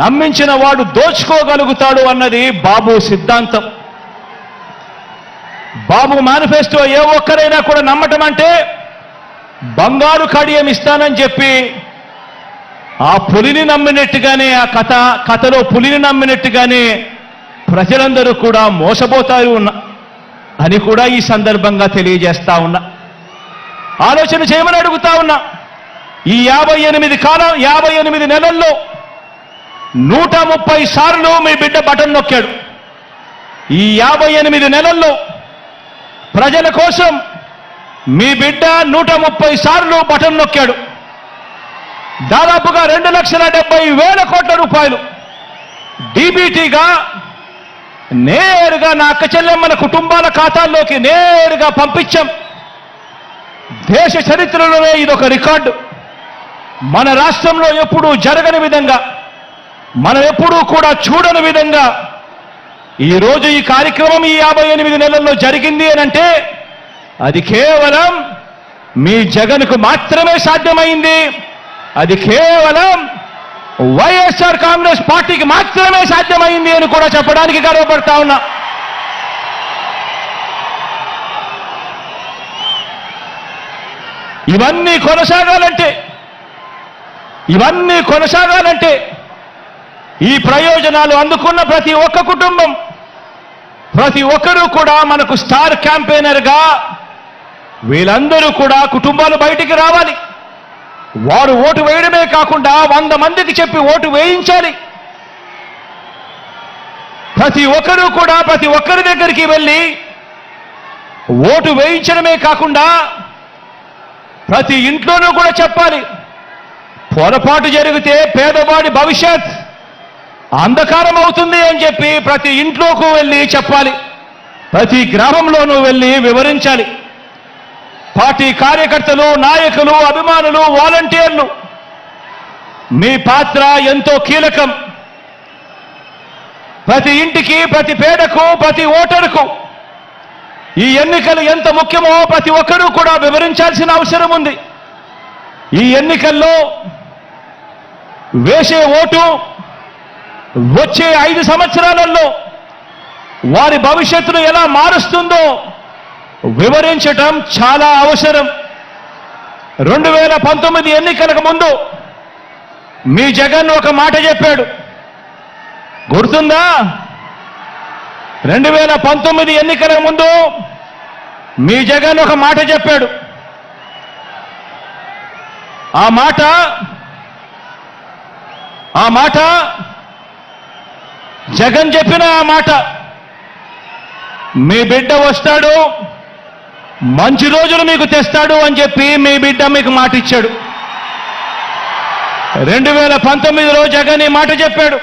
నమ్మించిన వాడు దోచుకోగలుగుతాడు అన్నది బాబు సిద్ధాంతం. బాబు మేనిఫెస్టో ఏ ఒక్కరైనా కూడా నమ్మటం అంటే బంగారు కడియం ఇస్తానని చెప్పి ఆ పులిని నమ్మినట్టుగానే ఆ కథలో పులిని నమ్మినట్టుగానే ప్రజలందరూ కూడా మోసపోతారు అని కూడా ఈ సందర్భంగా తెలియజేస్తా ఉన్నా. ఆలోచన చేయమని అడుగుతా ఉన్నా. ఈ 58 నెలల్లో 130 సార్లు మీ బిడ్డ బటన్ నొక్కాడు. ఈ 58 నెలల్లో ప్రజల కోసం మీ బిడ్డ 130 సార్లు బటన్ నొక్కాడు. దాదాపుగా 2,70,000 కోట్ల రూపాయలు డీబీటీగా నేరుగా నా అక్క చెల్లెమ్మల కుటుంబాల ఖాతాల్లోకి నేరుగా పంపించాం. దేశ చరిత్రలోనే ఇదొక రికార్డు. మన రాష్ట్రంలో ఎప్పుడూ జరగని విధంగా, మనం ఎప్పుడూ కూడా చూడని విధంగా ఈరోజు ఈ కార్యక్రమం ఈ 58 నెలల్లో జరిగింది అని అంటే అది కేవలం మీ జగన్కు మాత్రమే సాధ్యమైంది. అది కేవలం వైఎస్ఆర్ కాంగ్రెస్ పార్టీకి మాత్రమే సాధ్యమైంది అని కూడా చెప్పడానికి గర్వపడతా ఉన్నా. ఇవన్నీ కొనసాగాలంటే ఈ ప్రయోజనాలు అందుకున్న ప్రతి ఒక్క కుటుంబం, ప్రతి ఒక్కరూ కూడా మనకు స్టార్ క్యాంపెయినర్గా వీళ్ళందరూ కూడా కుటుంబాలు బయటికి రావాలి. వారు ఓటు వేయడమే కాకుండా 100 మందికి చెప్పి ఓటు వేయించాలి. ప్రతి ఒక్కరూ కూడా ప్రతి ఒక్కరి దగ్గరికి వెళ్ళి ఓటు వేయించడమే కాకుండా ప్రతి ఇంట్లోనూ కూడా చెప్పాలి, పొరపాటు జరిగితే పేదవాడి భవిష్యత్ అంధకారం అవుతుంది అని చెప్పి ప్రతి ఇంట్లోకి వెళ్ళి చెప్పాలి, ప్రతి గ్రామంలోనూ వెళ్ళి వివరించాలి. పార్టీ కార్యకర్తలు, నాయకులు, అభిమానులు, వాలంటీర్లు మీ పాత్ర ఎంతో కీలకం. ప్రతి ఇంటికి, ప్రతి పేదకు, ప్రతి ఓటరుకు ఈ ఎన్నికలు ఎంత ముఖ్యమో ప్రతి ఒక్కరూ కూడా వివరించాల్సిన అవసరం ఉంది. ఈ ఎన్నికల్లో వేసే ఓటు వచ్చే 5 సంవత్సరాలలో వారి భవిష్యత్తును ఎలా మారుస్తుందో వివరించటం చాలా అవసరం. 2019 ఎన్నికలకు ముందు మీ జగన్ ఒక మాట చెప్పాడు, గుర్తుందా? 2019 ఎన్నికలకు ముందు మీ జగన్ ఒక మాట చెప్పాడు. ఆ మాట జగన్ చెప్పిన ఆ మాట, మీ బిడ్డ వస్తాడు, మంచి రోజులు మీకు తెస్తాడు అని చెప్పి మీ బిడ్డ మీకు మాట ఇచ్చాడు. 2019లో జగన్ ఈ మాట చెప్పాడు.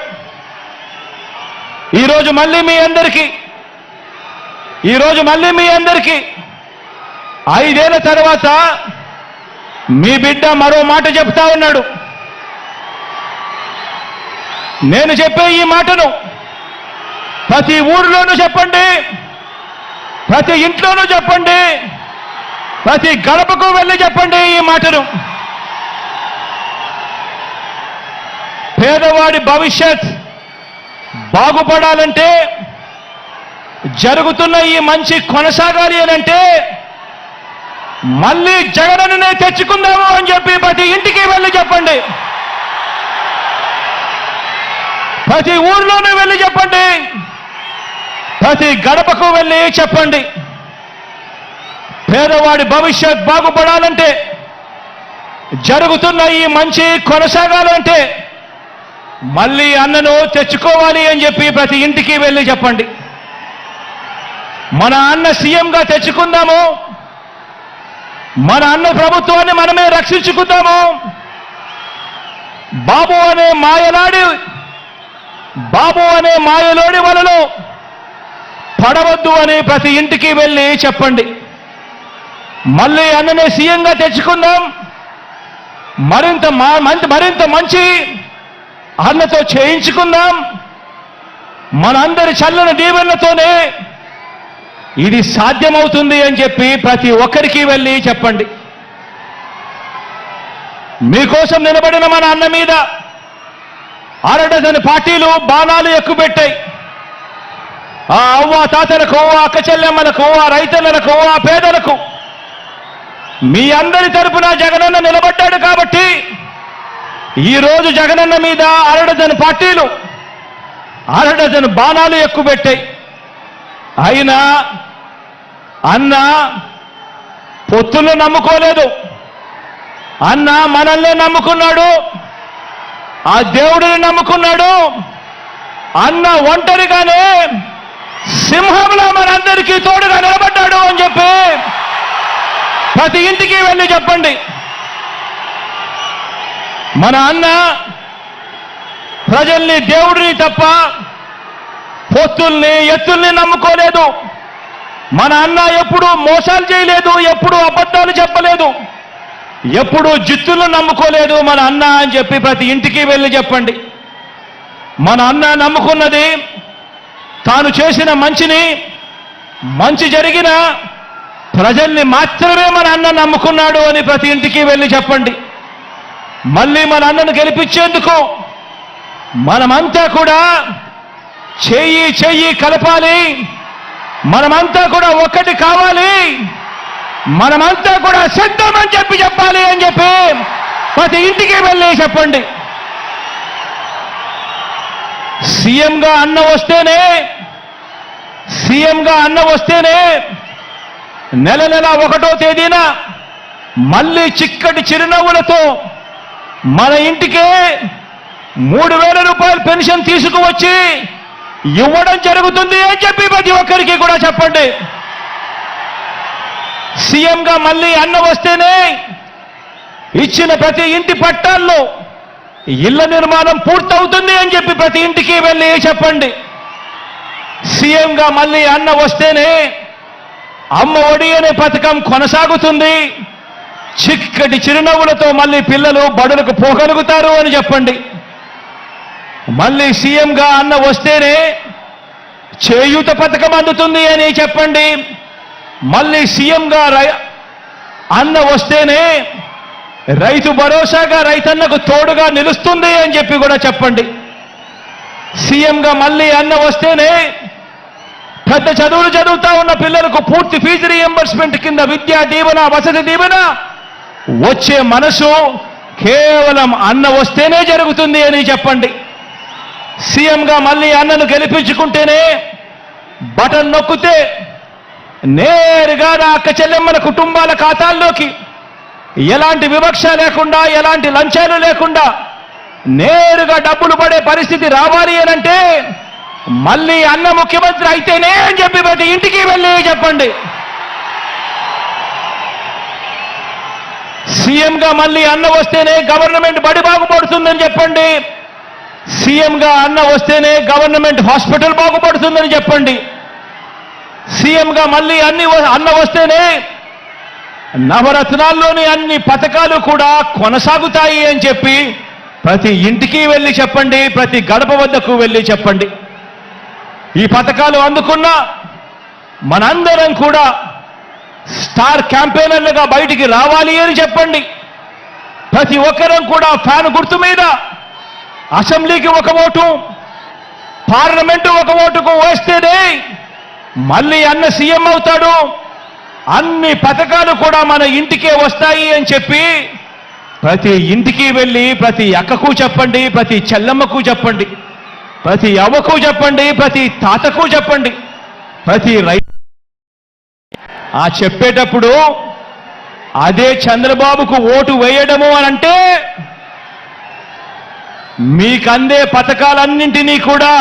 ఈరోజు మళ్ళీ మీ అందరికీ 5 ఏళ్ల తర్వాత మీ బిడ్డ మరో మాట చెప్తా ఉన్నాడు. నేను చెప్పే ఈ మాటను ప్రతి ఊరిలోనూ చెప్పండి, ప్రతి ఇంట్లోనూ చెప్పండి, ప్రతి గడపకు వెళ్ళి చెప్పండి ఈ మాటను. పేదవాడి భవిష్యత్ బాగుపడాలంటే, జరుగుతున్న ఈ మంచి కొనసాగాలి అనంటే మళ్ళీ జగనన్నే తెచ్చుకుందాము అని చెప్పి ప్రతి ఇంటికి వెళ్ళి చెప్పండి, ప్రతి ఊర్లోనూ వెళ్ళి చెప్పండి, ప్రతి గడపకు వెళ్ళి చెప్పండి. పేదవాడి భవిష్యత్ బాగుపడాలంటే, జరుగుతున్న ఈ మంచి కొనసాగాలంటే మళ్ళీ అన్నను తెచ్చుకోవాలి అని చెప్పి ప్రతి ఇంటికి వెళ్ళి చెప్పండి. మన అన్న సీఎంగా తెచ్చుకుందాము, మన అన్న ప్రభుత్వాన్ని మనమే రక్షించుకుందాము. బాబు అనే మాయలోడి వలలో పడవద్దు అని ప్రతి ఇంటికి వెళ్ళి చెప్పండి. మళ్ళీ అన్ననే సీఎంగా తెచ్చుకుందాం, మరింత మంచి అన్నతో చేయించుకుందాం. మనందరి చల్లని దీవెనలతోనే ఇది సాధ్యమవుతుంది అని చెప్పి ప్రతి ఒక్కరికి వెళ్ళి చెప్పండి. మీకోసం నిలబడిన మన అన్న మీద అరడజను పార్టీలు బాణాలు ఎక్కుపెట్టాయి. ఆ అవ్వ తాతలకు, ఆ అక్క చెల్లెమ్మలకు, ఆ రైతన్నలకు, ఆ పేదలకు మీ అందరి తరపున జగనన్న నిలబడ్డాడు కాబట్టి ఈరోజు జగనన్న మీద అరడజను పార్టీలు అరడజను బాణాలు ఎక్కుపెట్టాయి. అయినా అన్న పొత్తులు నమ్ముకోలేదు, అన్న మనల్ని నమ్ముకున్నాడు, ఆ దేవుడిని నమ్ముకున్నాడు. అన్న ఒంటరిగానే సింహంలో మనందరికీ తోడుగా నిలబడ్డాడు అని చెప్పి ప్రతి ఇంటికి వెళ్ళి చెప్పండి. మన అన్న ప్రజల్ని, దేవుడిని తప్ప పొత్తుల్ని, ఎత్తుల్ని నమ్ముకోలేదు. మన అన్న ఎప్పుడూ మోసాలు చేయలేదు, ఎప్పుడూ అబద్ధాలు చెప్పలేదు, ఎప్పుడూ జిత్తులను నమ్ముకోలేదు మన అన్న అని చెప్పి ప్రతి ఇంటికి వెళ్ళి చెప్పండి. మన అన్న నమ్ముకున్నది తాను చేసిన మంచి జరిగిన ప్రజల్ని మాత్రమే మన అన్న నమ్ముకున్నాడు అని ప్రతి ఇంటికి వెళ్ళి చెప్పండి. మళ్ళీ మన అన్నను గెలిపించేందుకు మనమంతా కూడా చెయ్యి కలపాలి, మనమంతా కూడా ఒక్కటి కావాలి, మనమంతా కూడా సిద్ధమని చెప్పాలి అని చెప్పి ప్రతి ఇంటికి వెళ్ళి చెప్పండి. సీఎంగా అన్న వస్తేనే నెల 1వ తేదీన మళ్ళీ చిక్కటి చిరునవ్వులతో మన ఇంటికే 3,000 రూపాయల పెన్షన్ తీసుకువచ్చి ఇవ్వడం జరుగుతుంది అని చెప్పి ప్రతి ఒక్కరికి కూడా చెప్పండి. సీఎంగా మళ్ళీ అన్న వస్తేనే ఇచ్చిన ప్రతి ఇంటి పట్టాల్లో ఇళ్ల నిర్మాణం పూర్తవుతుంది అని చెప్పి ప్రతి ఇంటికి వెళ్ళి చెప్పండి. సీఎంగా మళ్ళీ అన్న వస్తేనే అమ్మ ఒడి అనే పథకం కొనసాగుతుంది, చిక్కటి చిరునవ్వులతో మళ్ళీ పిల్లలు బడులకు పోగలుగుతారు అని చెప్పండి. మళ్ళీ సీఎంగా అన్న వస్తేనే చేయూత పథకం అందుతుంది అని చెప్పండి. మళ్ళీ సీఎంగా అన్న వస్తేనే రైతు భరోసాగా రైతన్నకు తోడుగా నిలుస్తుంది అని చెప్పి కూడా చెప్పండి. సీఎంగా మళ్ళీ అన్న వస్తేనే పెద్ద చదువులు చదువుతా ఉన్న పిల్లలకు పూర్తి ఫీజు రీఎంబర్స్మెంట్ కింద విద్యా దీవెన, వసతి దీవెన వచ్చే మనసు కేవలం అన్న వస్తేనే జరుగుతుంది అని చెప్పండి. సీఎంగా మళ్ళీ అన్నను గెలిపించుకుంటేనే బటన్ నొక్కితే నేరుగా నా అక్క చెల్లెమ్మల కుటుంబాల ఖాతాల్లోకి ఎలాంటి వివక్ష లేకుండా, ఎలాంటి లంచాలు లేకుండా నేరుగా డబ్బులు పడే పరిస్థితి రావాలి అనంటే మళ్ళీ అన్న ముఖ్యమంత్రి అయితేనే అని చెప్పి ప్రతి ఇంటికి వెళ్ళి చెప్పండి. సీఎంగా మళ్ళీ అన్న వస్తేనే గవర్నమెంట్ బడి బాగుపడుతుందని చెప్పండి. సీఎంగా అన్న వస్తేనే గవర్నమెంట్ హాస్పిటల్ బాగుపడుతుందని చెప్పండి. సీఎంగా మళ్ళీ అన్న వస్తేనే నవరత్నాల్లోని అన్ని పథకాలు కూడా కొనసాగుతాయి అని చెప్పి ప్రతి ఇంటికి వెళ్ళి చెప్పండి, ప్రతి గడప వద్దకు వెళ్ళి చెప్పండి. ఈ పథకాలు అందుకున్న మనందరం కూడా స్టార్ క్యాంపెయినర్లుగా బయటికి రావాలి అని చెప్పండి. ప్రతి ఒక్కరం కూడా ఫ్యాన్ గుర్తు మీద అసెంబ్లీకి ఒక ఓటు, పార్లమెంటు ఒక ఓటుకు వేస్తేనే మళ్ళీ అన్న సీఎం అవుతాడు, అన్ని పథకాలు కూడా మన ఇంటికే వస్తాయి అని చెప్పి ప్రతి ఇంటికి వెళ్ళి ప్రతి అక్కకు చెప్పండి, ప్రతి చెల్లమ్మకు చెప్పండి, ప్రతి అవ్వకు చెప్పండి, ప్రతి తాతకు చెప్పండి, ప్రతి ఆ చెప్పేటప్పుడు అదే చంద్రబాబుకు ఓటు వేయడము అనంటే మీకందే పథకాలన్నింటినీ కూడా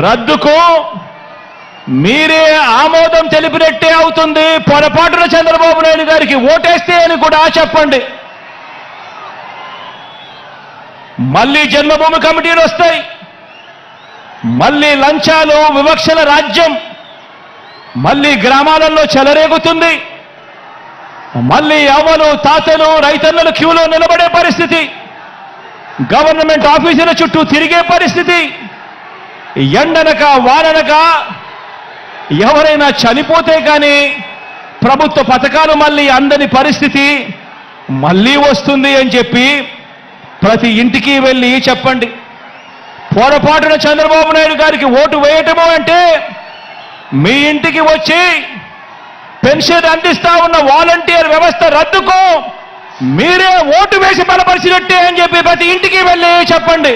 రద్దుకు మీరే ఆమోదం తెలిపినట్టే అవుతుంది. పొరపాటున చంద్రబాబు నాయుడు గారికి ఓటేస్తే అని కూడా చెప్పండి. మళ్ళీ జన్మభూమి కమిటీలు వస్తాయి, మళ్ళీ లంచాలు, వివక్షల రాజ్యం మళ్ళీ గ్రామాలలో చెలరేగుతుంది. మళ్ళీ అవ్వలు, తాతలు, రైతన్నలు క్యూలో నిలబడే పరిస్థితి, గవర్నమెంట్ ఆఫీసుల చుట్టూ తిరిగే పరిస్థితి, ఎండనక వాననక ఎవరైనా చనిపోతే కానీ ప్రభుత్వ పథకాలు మళ్ళీ అందని పరిస్థితి మళ్ళీ వస్తుంది అని చెప్పి ప్రతి ఇంటికి వెళ్ళి చెప్పండి. పొరపాటున చంద్రబాబు నాయుడు గారికి ఓటు వేయటము అంటే మీ ఇంటికి వచ్చి పెన్షన్ అందిస్తా ఉన్న వాలంటీర్ వ్యవస్థ రద్దుకు మీరే ఓటు వేసి బలపరిచినట్టే అని చెప్పి ప్రతి ఇంటికి వెళ్ళి చెప్పండి.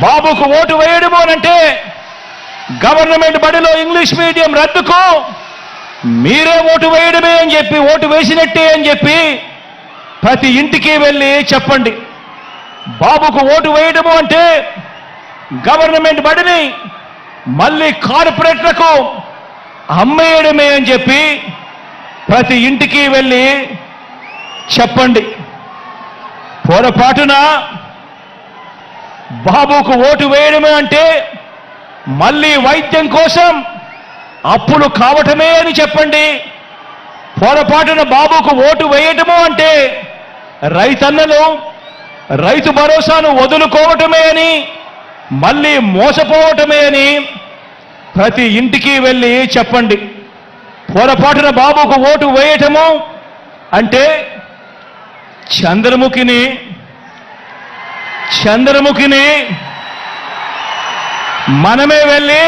బాబుకు ఓటు వేయడము అంటే గవర్నమెంట్ బడిలో ఇంగ్లీష్ మీడియం రద్దుకు మీరే ఓటు వేయడమే అని చెప్పి, ఓటు వేసినట్టే అని చెప్పి ప్రతి ఇంటికి వెళ్ళి చెప్పండి. బాబుకు ఓటు వేయడము అంటే గవర్నమెంట్ బడిని మళ్ళీ కార్పొరేట్లకు అమ్మేయడమే అని చెప్పి ప్రతి ఇంటికి వెళ్ళి చెప్పండి. పొరపాటున బాబుకు ఓటు వేయడమే అంటే మళ్ళీ వైద్యం కోసం అప్పులు కావటమే అని చెప్పండి. పొరపాటున బాబుకు ఓటు వేయటము అంటే రైతన్నలు రైతు భరోసాను వదులుకోవటమే అని, మళ్ళీ మోసపోవటమే అని ప్రతి ఇంటికి వెళ్ళి చెప్పండి. పొరపాటున బాబుకు ఓటు వేయటము అంటే చంద్రముఖిని మనమే వెళ్ళి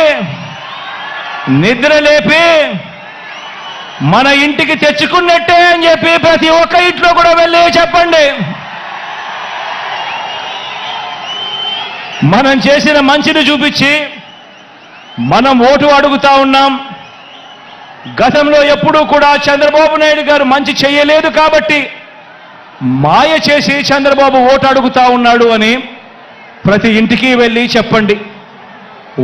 నిద్ర లేపి మన ఇంటికి తెచ్చుకున్నట్టే అని చెప్పి ప్రతి ఒక్క ఇంట్లో కూడా వెళ్ళి చెప్పండి. మనం చేసిన మంచిని చూపించి మనం ఓటు అడుగుతా ఉన్నాం. గతంలో ఎప్పుడూ కూడా చంద్రబాబు నాయుడు గారు మంచి చేయలేదు కాబట్టి మాయ చేసి చంద్రబాబు ఓటు అడుగుతా ఉన్నాడు అని ప్రతి ఇంటికి వెళ్ళి చెప్పండి.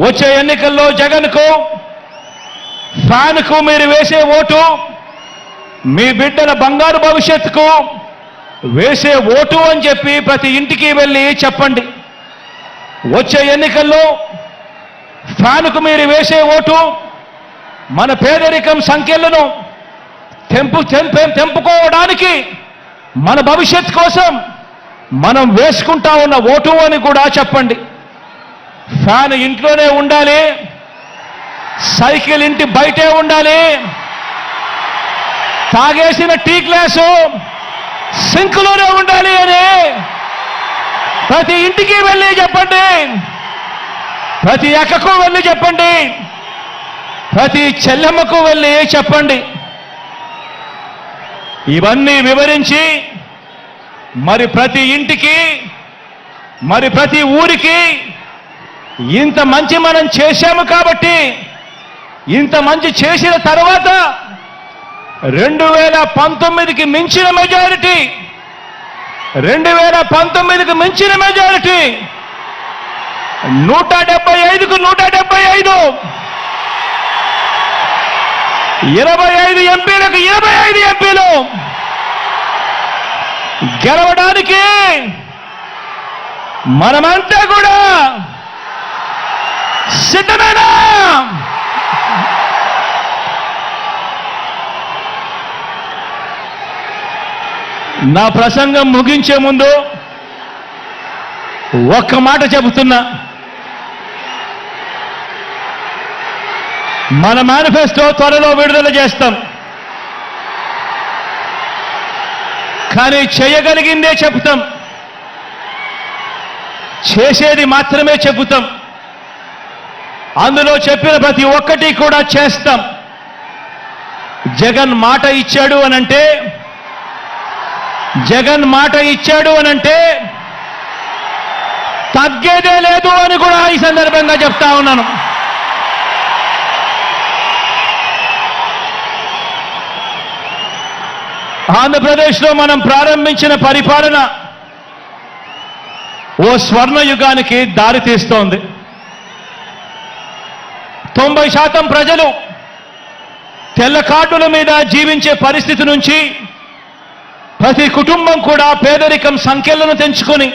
వచ్చే ఎన్నికల్లో జగన్కు, ఫ్యాన్కు మీరు వేసే ఓటు మీ బిడ్డల బంగారు భవిష్యత్తుకు, వేసే ఓటు అని చెప్పి ప్రతి ఇంటికి వెళ్ళి చెప్పండి. వచ్చే ఎన్నికల్లో ఫ్యాన్కు మీరు వేసే ఓటు మన పేదరికం సంఖ్యలను తెంపుకోవడానికి, మన భవిష్యత్ కోసం మనం వేసుకుంటా ఉన్న ఓటు అని కూడా చెప్పండి. ఫ్యాన్ ఇంట్లోనే ఉండాలి, సైకిల్ ఇంటి బయటే ఉండాలి, తాగేసిన టీ గ్లాసు సింక్లోనే ఉండాలి అని ప్రతి ఇంటికి వెళ్ళి చెప్పండి. ప్రతి అక్కకు వెళ్ళి చెప్పండి, ప్రతి చెల్లెమ్మకు వెళ్ళి చెప్పండి. ఇవన్నీ వివరించి మరి ప్రతి ఇంటికి, మరి ప్రతి ఊరికి ఇంత మంచి మనం చేశాము కాబట్టి, ఇంత మంచి చేసిన తర్వాత 2019కి మించిన మెజారిటీ, 2019కి మించిన మెజారిటీ 175కు 175, 25 ఎంపీలకు 25 ఎంపీలు గెలవడానికి మనమంతా కూడా సిద్ధమేనా? నా ప్రసంగం ముగించే ముందు ఒక్క మాట చెబుతున్నా. మన మేనిఫెస్టో త్వరలో విడుదల చేస్తాం, కానీ చేయగలిగిందే చెబుతాం, చేసేది మాత్రమే చెబుతాం. అందులో చెప్పిన ప్రతి ఒక్కటి కూడా చేస్తాం. జగన్ మాట ఇచ్చాడు అనంటే, జగన్ మాట ఇచ్చాడు అనంటే తగ్గేదే లేదు అని కూడా ఈ సందర్భంగా చెప్తా ఉన్నాను. ఆంధ్రప్రదేశ్లో మనం ప్రారంభించిన పరిపాలన ఓ స్వర్ణయుగానికి దారి తీస్తోంది. 90% ప్రజలు తెల్ల కార్డుల మీద జీవించే పరిస్థితి నుంచి ప్రతి కుటుంబం కూడా పేదరికం సంఖ్యలను తెంచుకొని,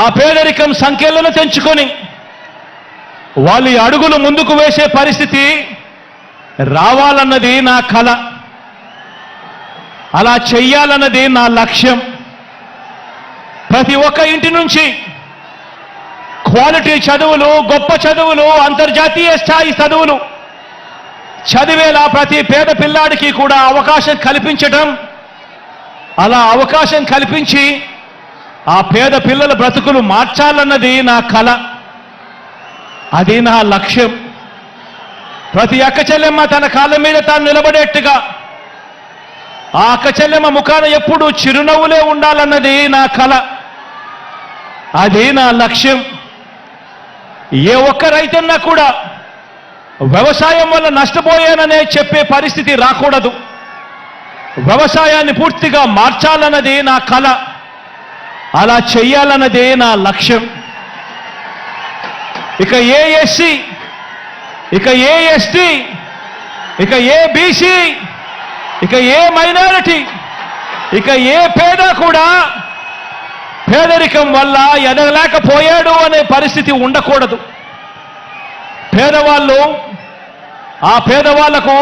ఆ పేదరికం సంఖ్యలను తెంచుకొని వాళ్ళు అడుగులు ముందుకు వేసే పరిస్థితి రావాలన్నది నా కల. అలా చెయ్యాలన్నది నా లక్ష్యం. ప్రతి ఒక్క ఇంటి నుంచి క్వాలిటీ చదువులు, గొప్ప చదువులు, అంతర్జాతీయ స్థాయి చదువులు చదివేలా ప్రతి పేద పిల్లాడికి కూడా అవకాశం కల్పించడం, అలా అవకాశం కల్పించి ఆ పేద పిల్లల బ్రతుకులు మార్చాలన్నది నా కల. అది నా లక్ష్యం. ప్రతి అక్క చెల్లెమ్మ తన కాళ్ళ మీద తాను నిలబడేట్టుగా, ఆ అక్క చెల్లెమ్మ ముఖాన ఎప్పుడూ చిరునవ్వులే ఉండాలన్నది నా కల. అది నా లక్ష్యం. ఏ ఒక్క రైతన్నా కూడా వ్యవసాయం వల్ల నష్టపోయాననే చెప్పే పరిస్థితి రాకూడదు. వ్యవసాయాన్ని పూర్తిగా మార్చాలన్నది నా కల. అలా చెయ్యాలన్నదే నా లక్ష్యం. ఇక ఏ ఎస్సీ, ఇక ఏ ఎస్టీ, ఇక ఏ బీసీ, ఇక ఏ మైనారిటీ, ఇక ఏ పేద కూడా పేదరికం వల్ల ఎదగలేకపోయాడు అనే పరిస్థితి ఉండకూడదు. పేదవాళ్ళు, ఆ పేదవాళ్లకు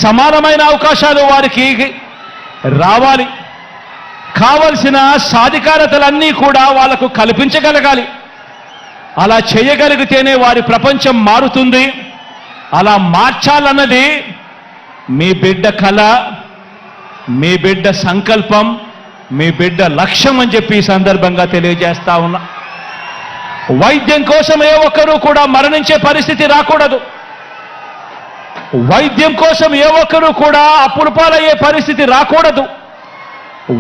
సమానమైన అవకాశాలు వారికి రావాలి. కావలసిన సాధికారతలన్నీ కూడా వాళ్లకు కల్పించగలగాలి. అలా చేయగలిగితేనే వారి ప్రపంచం మారుతుంది. అలా మార్చాలన్నది మీ బిడ్డ కళ, మీ బిడ్డ సంకల్పం, మీ బిడ్డ లక్ష్యం అని చెప్పి ఈ సందర్భంగా తెలియజేస్తా ఉన్నా. వైద్యం కోసం ఏ ఒక్కరూ కూడా మరణించే పరిస్థితి రాకూడదు. వైద్యం కోసం ఏ ఒక్కరూ కూడా అప్పుల పాలయ్యే పరిస్థితి రాకూడదు.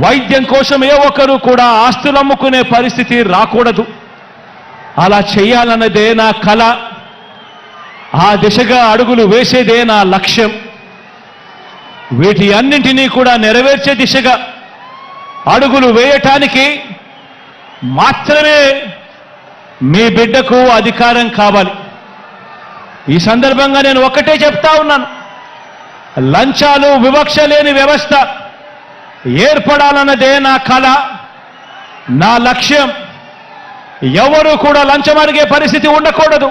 వైద్యం కోసం ఏ ఒక్కరూ కూడా ఆస్తులు అమ్ముకునే పరిస్థితి రాకూడదు. అలా చేయాలన్నదే నా కల. ఆ దిశగా అడుగులు వేసేదే నా లక్ష్యం. వీటి అన్నింటినీ కూడా నెరవేర్చే దిశగా అడుగులు వేయటానికి మాత్రమే మీ బిడ్డకు అధికారం కావాలి. ఈ సందర్భంగా నేను ఒక్కటే చెప్తా ఉన్నాను. లంచాలు, వివక్ష లేని వ్యవస్థ ఏర్పడాలన్నదే నా కల, నా లక్ష్యం. ఎవరు కూడా లంచం అడిగే పరిస్థితి ఉండకూడదు.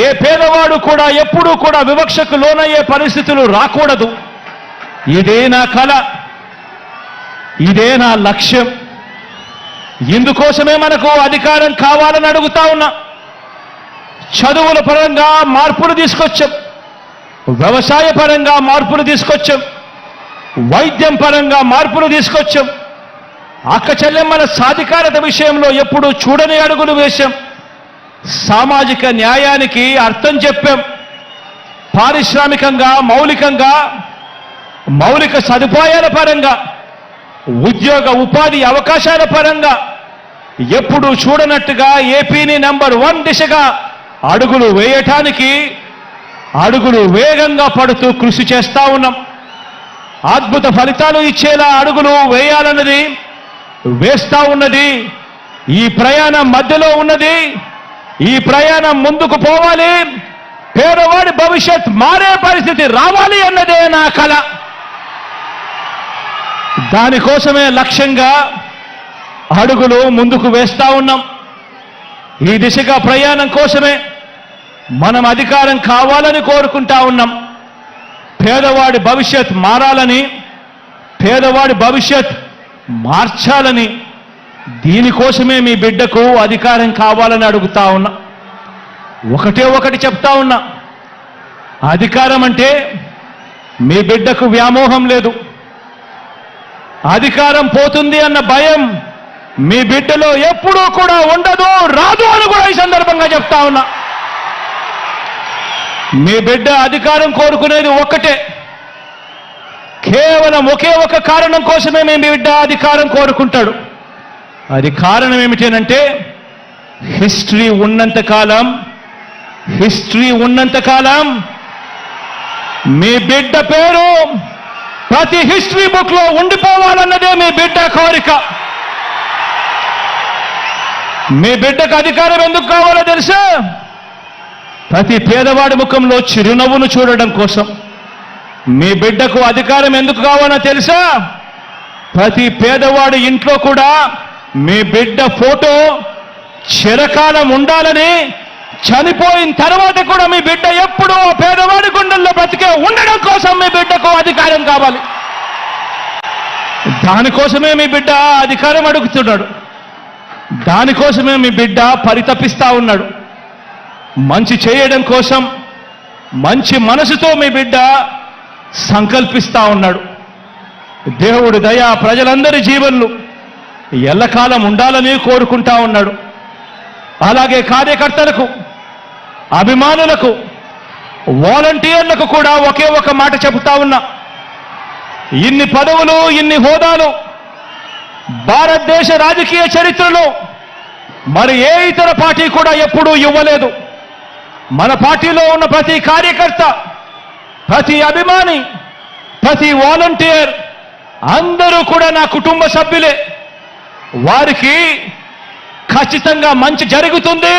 ఏ పేదవాడు కూడా ఎప్పుడూ కూడా వివక్షకు లోనయ్యే పరిస్థితులు రాకూడదు. ఇదే నా కల, ఇదే నా లక్ష్యం. ఇందుకోసమే మనకు అధికారం కావాలని అడుగుతా ఉన్నా. చదువుల పరంగా మార్పులు తీసుకొచ్చాం, వ్యవసాయ పరంగా మార్పులు తీసుకొచ్చాం, వైద్యం పరంగా మార్పులు తీసుకొచ్చాం, అక్క చెల్లెమ్మల సాధికారత విషయంలో ఎప్పుడూ చూడని అడుగులు వేశాం, సామాజిక న్యాయానికి అర్థం చెప్పాం, పారిశ్రామికంగా మౌలిక సదుపాయాల పరంగా, ఉద్యోగ ఉపాధి అవకాశాల పరంగా ఎప్పుడూ చూడనట్టుగా ఏపీని నంబర్ 1 దిశగా అడుగులు వేయటానికి అడుగులు వేగంగా పడుతూ కృషి చేస్తా ఉన్నాం. అద్భుత ఫలితాలు ఇచ్చేలా అడుగులు వేయాలన్నది, వేస్తా ఉన్నది. ఈ ప్రయాణం మధ్యలో ఉన్నది. ఈ ప్రయాణం ముందుకు పోవాలి. పేదవాడి భవిష్యత్ మారే పరిస్థితి రావాలి అన్నదే నా కల. దానికోసమే లక్ష్యంగా అడుగులు ముందుకు వేస్తా ఉన్నాం. ఈ దిశగా ప్రయాణం కోసమే మనం అధికారం కావాలని కోరుకుంటా ఉన్నాం. పేదవాడి భవిష్యత్ మారాలని, పేదవాడి భవిష్యత్ మార్చాలని, దీనికోసమే మీ బిడ్డకు అధికారం కావాలని అడుగుతా ఉన్నా. ఒకటి చెప్తా ఉన్నా, అధికారం అంటే మీ బిడ్డకు వ్యామోహం లేదు. అధికారం పోతుంది అన్న భయం మీ బిడ్డలో ఎప్పుడూ కూడా ఉండదు, రాదు అని కూడా ఈ సందర్భంగా చెప్తా ఉన్నా. మీ బిడ్డ అధికారం కోరుకునేది ఒక్కటే, కేవలం ఒకే ఒక కారణం కోసమే మీ బిడ్డ అధికారం కోరుకుంటాడు. అది కారణం ఏమిటంటే హిస్టరీ ఉన్నంత కాలం మీ బిడ్డ పేరు ప్రతి హిస్టరీ బుక్ లో ఉండిపోవాలన్నదే మీ బిడ్డ కోరిక. మీ బిడ్డకు అధికారం ఎందుకు కావాలో తెలుసా? ప్రతి పేదవాడి ముఖంలో చిరునవ్వును చూడడం కోసం. మీ బిడ్డకు అధికారం ఎందుకు కావాలో తెలుసా? ప్రతి పేదవాడి ఇంట్లో కూడా మీ బిడ్డ ఫోటో చిరకాలం ఉండాలని, చనిపోయిన తర్వాత కూడా మీ బిడ్డ ఎప్పుడూ పేదవాడి గుండెల్లో బ్రతికే ఉండడం కోసం మీ బిడ్డకు అధికారం కావాలి. దానికోసమే మీ బిడ్డ అధికారం అడుగుతున్నాడు. దానికోసమే మీ బిడ్డ పరితపిస్తా ఉన్నాడు. మంచి చేయడం కోసం మంచి మనసుతో మీ బిడ్డ సంకల్పిస్తా ఉన్నాడు. దేవుడి దయ ప్రజలందరి జీవన్లు ఎల్లకాలం ఉండాలని కోరుకుంటా ఉన్నాడు. అలాగే కార్యకర్తలకు, అభిమానులకు, వాలంటీర్లకు కూడా ఒకే ఒక మాట చెబుతా ఉన్నా. ఇన్ని పదవులు, ఇన్ని హోదాలు భారతదేశ రాజకీయ చరిత్రలో మరి ఏ ఇతర పార్టీ కూడా ఎప్పుడూ ఇవ్వలేదు. మన పార్టీలో ఉన్న ప్రతి కార్యకర్త, ప్రతి అభిమాని, ప్రతి వాలంటీర్ అందరూ కూడా నా కుటుంబ సభ్యులే. వారికి ఖచ్చితంగా మంచి జరుగుతుంది,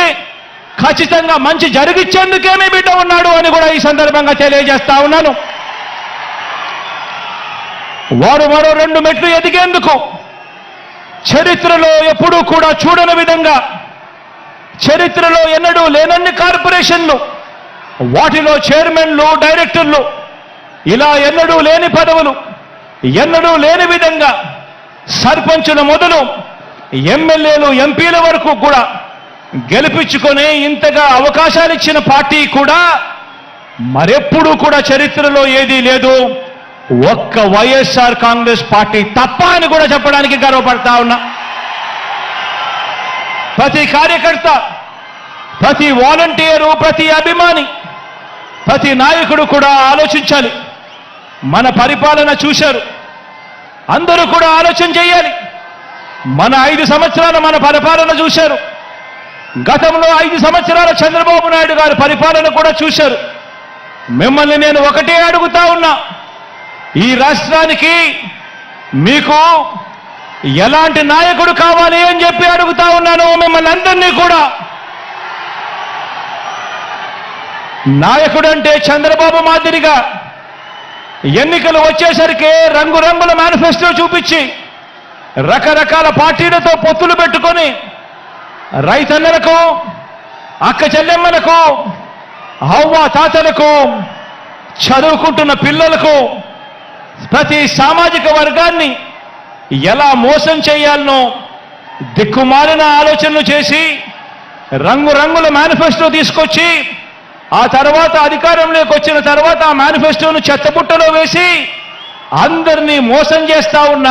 ఖచ్చితంగా మంచి జరిగించేందుకే మీ బిడ్డ ఉన్నాడు అని కూడా ఈ సందర్భంగా తెలియజేస్తా ఉన్నాను. వారు మరో 2 మెట్లు ఎదిగేందుకు చరిత్రలో ఎప్పుడూ కూడా చూడని విధంగా, చరిత్రలో ఎన్నడూ లేనన్ని కార్పొరేషన్లు, వాటిలో చైర్మన్లు, డైరెక్టర్లు, ఇలా ఎన్నడూ లేని పదవులు, ఎన్నడూ లేని విధంగా సర్పంచుల మొదలు ఎమ్మెల్యేలు, ఎంపీల వరకు కూడా గెలిపించుకొని ఇంతగా అవకాశాలు ఇచ్చిన పార్టీ కూడా మరెప్పుడూ కూడా చరిత్రలో ఏదీ లేదు, ఒక్క వైఎస్ఆర్ కాంగ్రెస్ పార్టీ తప్ప అని కూడా చెప్పడానికి గర్వపడతా ఉన్నా. ప్రతి కార్యకర్త, ప్రతి వాలంటీరు, ప్రతి అభిమాని, ప్రతి నాయకుడు కూడా ఆలోచించాలి. మన పరిపాలన చూశారు, అందరూ కూడా ఆలోచన చేయాలి. మన 5 సంవత్సరాల మన పరిపాలన చూశారు. గతంలో 5 సంవత్సరాల చంద్రబాబు నాయుడు గారి పరిపాలన కూడా చూశారు. మిమ్మల్ని నేను ఒకటే అడుగుతా ఉన్నా, ఈ రాష్ట్రానికి మీకు ఎలాంటి నాయకుడు కావాలి అని చెప్పి అడుగుతా ఉన్నాను మిమ్మల్ని అందరినీ కూడా. నాయకుడు అంటే చంద్రబాబు మాదిరిగా ఎన్నికలు వచ్చేసరికి రంగురంగుల మేనిఫెస్టో చూపించి రకరకాల పార్టీలతో పొత్తులు పెట్టుకొని రైతన్నలకు, అక్క చెల్లెమ్మలకు, అవ్వ తాతలకు, చదువుకుంటున్న పిల్లలకు, ప్రతి సామాజిక వర్గాన్ని ఎలా మోసం చేయాలనో దిక్కుమాలిన ఆలోచనలు చేసి రంగురంగుల మేనిఫెస్టో తీసుకొచ్చి ఆ తర్వాత అధికారంలోకి వచ్చిన తర్వాత ఆ మేనిఫెస్టోను చెత్తబుట్టలో వేసి అందరినీ మోసం చేస్తా ఉన్న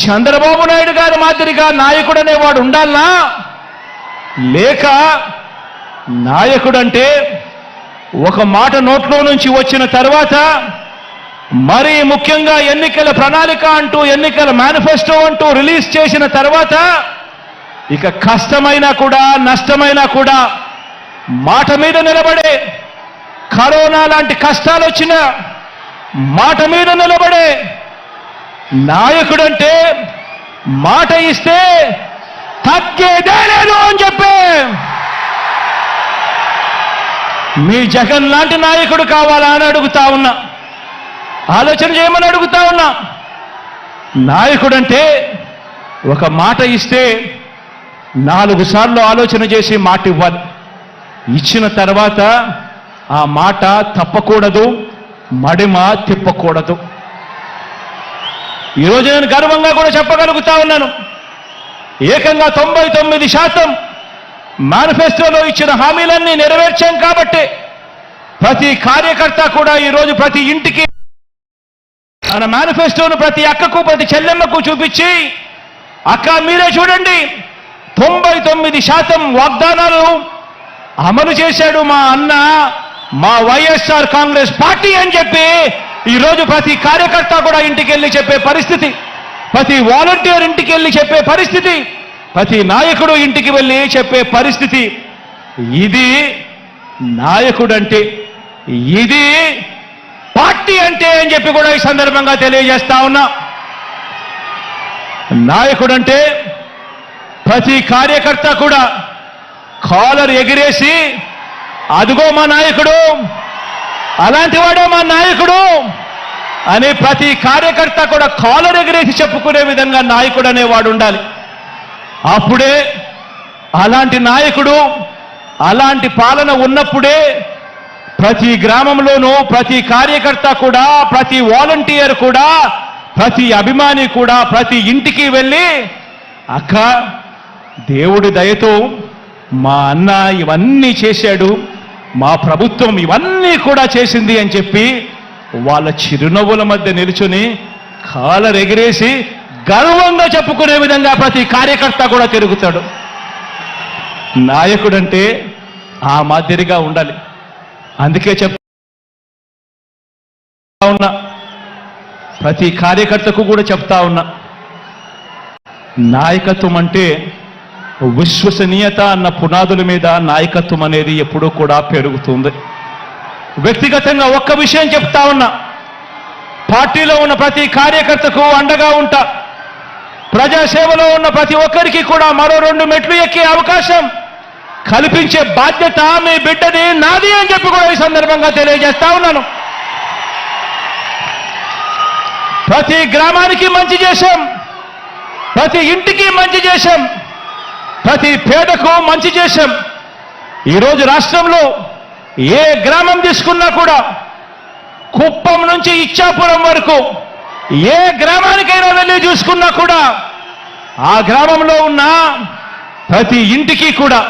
చంద్రబాబు నాయుడు గారి మాదిరిగా నాయకుడు అనేవాడు ఉండాలనా? లేక నాయకుడంటే ఒక మాట నోట్లో నుంచి వచ్చిన తర్వాత మరీ ముఖ్యంగా ఎన్నికల ప్రణాళిక అంటూ, ఎన్నికల మేనిఫెస్టో అంటూ రిలీజ్ చేసిన తర్వాత ఇక కష్టమైనా కూడా నష్టమైనా కూడా మాట మీద నిలబడే, కరోనా లాంటి కష్టాలు వచ్చినా మాట మీద నిలబడే నాయకుడంటే మాట ఇస్తే తగ్గేదే లేదు అని చెప్పే మీ జగన్ లాంటి నాయకుడు కావాలా అని అడుగుతా ఉన్నా. ఆలోచన చేయమని అడుగుతా ఉన్నా. నాయకుడంటే ఒక మాట ఇస్తే 4 సార్లు ఆలోచన చేసి మాట ఇవ్వాలి. ఇచ్చిన తర్వాత ఆ మాట తప్పకూడదు, మడిమ తిప్పకూడదు. ఈరోజు నేను గర్వంగా కూడా చెప్పగలుగుతా ఉన్నాను, ఏకంగా 99% మేనిఫెస్టోలో ఇచ్చిన హామీలన్నీ నెరవేర్చాం కాబట్టి ప్రతి కార్యకర్త కూడా ఈరోజు ప్రతి ఇంటికి మన మేనిఫెస్టోను ప్రతి అక్కకు, ప్రతి చెల్లెమ్మకు చూపించి, అక్క మీరే చూడండి 99% వాగ్దానాలు అమలు చేశాడు మా అన్న, మా వైఎస్ఆర్ కాంగ్రెస్ పార్టీ అని చెప్పి ఈరోజు ప్రతి కార్యకర్త కూడా ఇంటికి వెళ్ళి చెప్పే పరిస్థితి, ప్రతి వాలంటీర్ ఇంటికి వెళ్ళి చెప్పే పరిస్థితి, ప్రతి నాయకుడు ఇంటికి వెళ్ళి చెప్పే పరిస్థితి. ఇది నాయకుడంటే, ఇది పార్టీ అంటే అని చెప్పి కూడా ఈ సందర్భంగా తెలియజేస్తా ఉన్నా. నాయకుడంటే ప్రతి కార్యకర్త కూడా కాలర్ ఎగిరేసి అదిగో మా నాయకుడు, అలాంటి వాడే మా నాయకుడు అని ప్రతి కార్యకర్త కూడా కాలర్ ఎగిరేసి చెప్పుకునే విధంగా నాయకుడు అనేవాడు ఉండాలి. అప్పుడే అలాంటి నాయకుడు, అలాంటి పాలన ఉన్నప్పుడే ప్రతి గ్రామంలోనూ ప్రతి కార్యకర్త కూడా, ప్రతి వాలంటీర్ కూడా, ప్రతి అభిమాని కూడా ప్రతి ఇంటికి వెళ్ళి అక్క దేవుడి దయతో మా అన్న ఇవన్నీ చేశాడు, మా ప్రభుత్వం ఇవన్నీ కూడా చేసింది అని చెప్పి వాళ్ళ చిరునవ్వుల మధ్య నిలుచుని కాలర్ ఎగిరేసి గర్వంగా చెప్పుకునే విధంగా ప్రతి కార్యకర్త కూడా తిరుగుతాడు. నాయకుడంటే ఆ మాదిరిగా ఉండాలి. అందుకే చెప్తా ఉన్నా, ప్రతి కార్యకర్తకు కూడా చెప్తా ఉన్నా, నాయకత్వం అంటే విశ్వసనీయత అన్న పునాదుల మీద నాయకత్వం అనేది ఎప్పుడూ కూడా పెరుగుతుంది. వ్యక్తిగతంగా ఒక్క విషయం చెప్తా ఉన్నా, పార్టీలో ఉన్న ప్రతి కార్యకర్తకు అండగా ఉంటా. ప్రజాసేవలో ఉన్న ప్రతి ఒక్కరికి కూడా మరో 2 మెట్లు ఎక్కే అవకాశం కల్పించే బాధ్యత మీ బిడ్డది, నాది అని చెప్పి కూడా ఈ సందర్భంగా తెలియజేస్తా ఉన్నాను. ప్రతి గ్రామానికి మంచి చేశాం, ప్రతి ఇంటికి మంచి చేశాం, ప్రతి పేదకు మంచి చేశాం. ఈరోజు రాష్ట్రంలో ఏ గ్రామం తీసుకున్నా కూడా, కుప్పం నుంచి ఇచ్చాపురం వరకు ఏ గ్రామానికైనా వెళ్ళి చూసుకున్నా కూడా ఆ గ్రామంలో ఉన్న ప్రతి ఇంటికి కూడా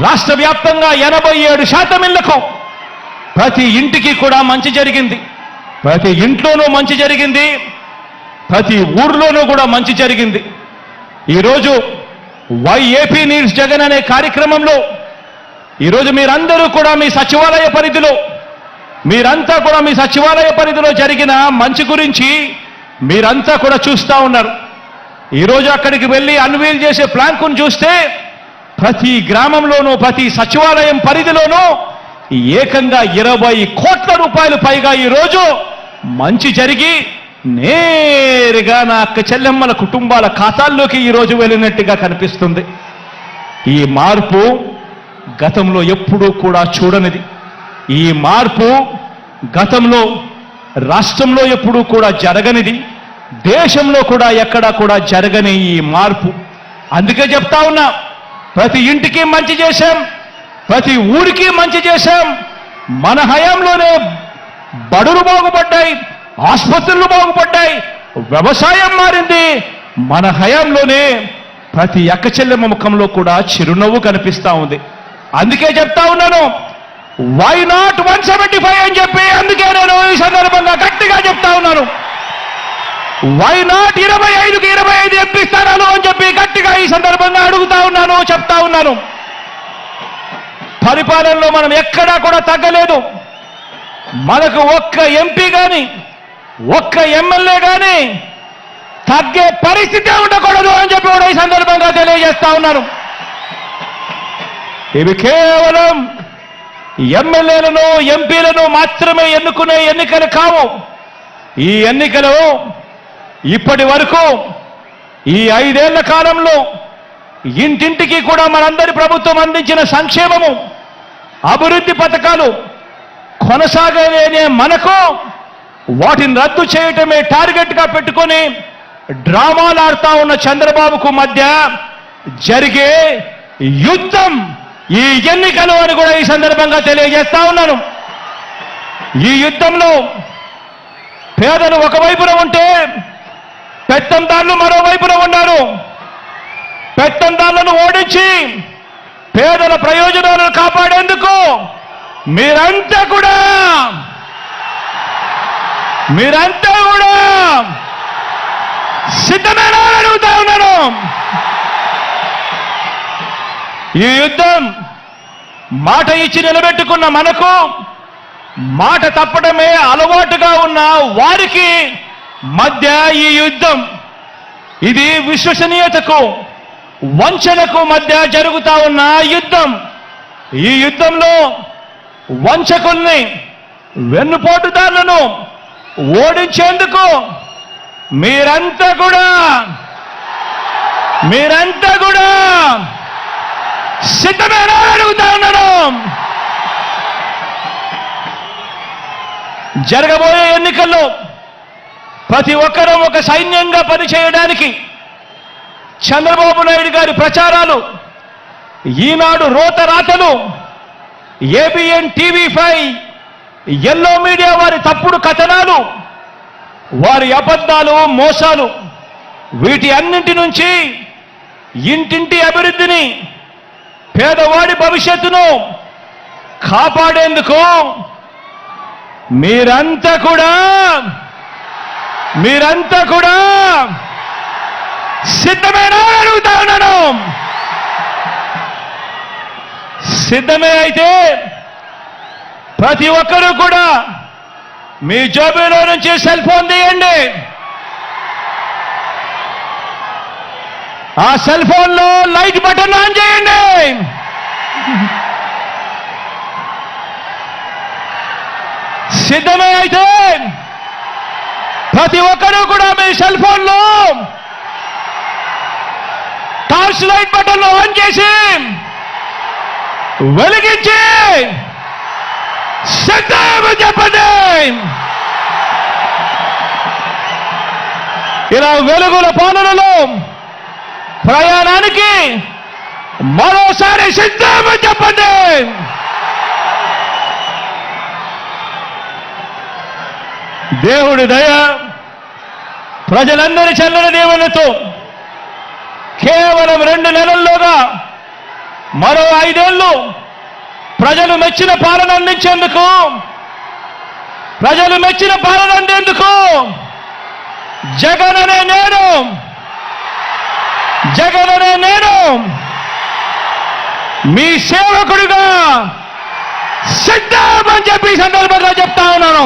రాష్ట్ర వ్యాప్తంగా 87% ఇళ్లకు ప్రతి ఇంటికి కూడా మంచి జరిగింది. ప్రతి ఇంట్లోనూ మంచి జరిగింది, ప్రతి ఊర్లోనూ కూడా మంచి జరిగింది. ఈరోజు వైఏపీ నీడ్స్ జగన్ అనే కార్యక్రమంలో ఈరోజు మీరందరూ కూడా మీ సచివాలయ పరిధిలో, మీరంతా కూడా మీ సచివాలయ పరిధిలో జరిగిన మంచి గురించి మీరంతా కూడా చూస్తూ ఉన్నారు. ఈరోజు అక్కడికి వెళ్ళి అన్వీల్ చేసే ప్లాంకును చూస్తే ప్రతి గ్రామంలోనూ ప్రతి సచివాలయం పరిధిలోనూ ఏకంగా 20 కోట్ల రూపాయలు పైగా ఈరోజు మంచి జరిగి నేరుగా నా అక్క చెల్లెమ్మల కుటుంబాల ఖాతాల్లోకి ఈరోజు వెళ్ళినట్టుగా కనిపిస్తుంది. ఈ మార్పు గతంలో ఎప్పుడూ కూడా చూడనిది. ఈ మార్పు గతంలో రాష్ట్రంలో ఎప్పుడూ కూడా జరగనిది, దేశంలో కూడా ఎక్కడా కూడా జరగని ఈ మార్పు. అందుకే చెప్తా ఉన్నా, ప్రతి ఇంటికి మంచి చేశాం, ప్రతి ఊరికి మంచి చేశాం. మన హయాంలోనే బడులు బాగుపడ్డాయి, ఆసుపత్రులు బాగుపడ్డాయి, వ్యవసాయం మారింది. మన హయాంలోనే ప్రతి అక్క చెల్లెమ్మ ముఖంలో కూడా చిరునవ్వు కనిపిస్తా ఉంది. అందుకే చెప్తా ఉన్నాను, వై నాట్ 175 అని చెప్పి అందుకే నేను ఈ సందర్భంగా గట్టిగా చెప్తా ఉన్నాను. వై నాట్ 25కి 25 ఎంపీ స్థానాలు అని చెప్పి గట్టిగా ఈ సందర్భంగా అడుగుతా ఉన్నాను, చెప్తా ఉన్నాను. పరిపాలనలో మనం ఎక్కడా కూడా తగ్గలేదు. మనకు ఒక్క ఎంపీ కానీ ఒక్క ఎమ్మెల్యే కానీ తగ్గే పరిస్థితి ఉండకూడదు అని చెప్పి కూడా ఈ సందర్భంగా తెలియజేస్తా ఉన్నాను. ఇవి కేవలం ఎమ్మెల్యేలను ఎంపీలను మాత్రమే ఎన్నుకునే ఎన్నికలు కావు. ఈ ఎన్నికలు ఇప్పటి వరకు ఈ 5 ఏళ్ల కాలంలో ఇంటింటికి కూడా మనందరి ప్రభుత్వం అందించిన సంక్షేమము, అభివృద్ధి పథకాలు కొనసాగలేనే మనకు వాటిని రద్దు చేయటమే టార్గెట్గా పెట్టుకొని డ్రామాలు ఆడుతా ఉన్న చంద్రబాబుకు మధ్య జరిగే యుద్ధం ఈ ఎన్నికలు అని కూడా ఈ సందర్భంగా తెలియజేస్తా ఉన్నాను. ఈ యుద్ధంలో పేదలు ఒకవైపున ఉంటే పెత్తందారులు మరోవైపున ఉన్నారు. పెత్తందారులను ఓడించి పేదల ప్రయోజనాలను కాపాడేందుకు మీరంతా కూడా సిద్ధమేనా అని అడుగుతా ఉన్నాను. ఈ యుద్ధం మాట ఇచ్చి నిలబెట్టుకున్న మనకు మాట తప్పడమే అలవాటుగా ఉన్న వారికి మధ్య ఈ యుద్ధం. ఇది విశ్వసనీయతకు వంచనకు మధ్య జరుగుతా ఉన్న యుద్ధం. ఈ యుద్ధంలో వంచకుల్ని, వెన్నుపోటుదారులను ఓడించేందుకు మీరంతా కూడా సిద్ధమేనా అడుగుతా ఉన్నాను. జరగబోయే ఎన్నికల్లో ప్రతి ఒక్కరూ ఒక సైన్యంగా పనిచేయడానికి చంద్రబాబు నాయుడు గారి ప్రచారాలు, ఈనాడు రోత రాతలు, ఏబిఎన్ టీవీ5, ఎల్లో మీడియా వారి తప్పుడు కథనాలు, వారి అబద్ధాలు, మోసాలు, వీటి అన్నింటి నుంచి ఇంటింటి అభివృద్ధిని, పేదవాడి భవిష్యత్తును కాపాడేందుకు మీరంతా కూడా సిద్ధమేనా అడుగుతా ఉన్నాను. సిద్ధమే అయితే ప్రతి ఒక్కరూ కూడా మీ జేబులో నుంచి సెల్ ఫోన్ తీయండి. ఆ సెల్ ఫోన్లో లైట్ బటన్ ఆన్ చేయండి. సిద్ధమే అయితే ప్రతి ఒక్కరూ కూడా మీ సెల్ ఫోన్లో టార్చ్ లైట్ బటన్ ఆన్ చేసి వెలిగించి సిద్ధమని చెప్పండి. ఇలా వెలుగుల పాలనలో ప్రయాణానికి మరోసారి సిద్ధమని చెప్పండి. దేవుడి దయ, ప్రజలందరి చల్లని దేవునితో కేవలం 2 నెలల్లోగా మరో 5 ఏళ్ళు ప్రజలు మెచ్చిన పాలన అందించేందుకు, జగన్ అనే నేను మీ సేవకుడిగా సిద్ధమని చెప్పి సందర్భంగా చెప్తా ఉన్నాను.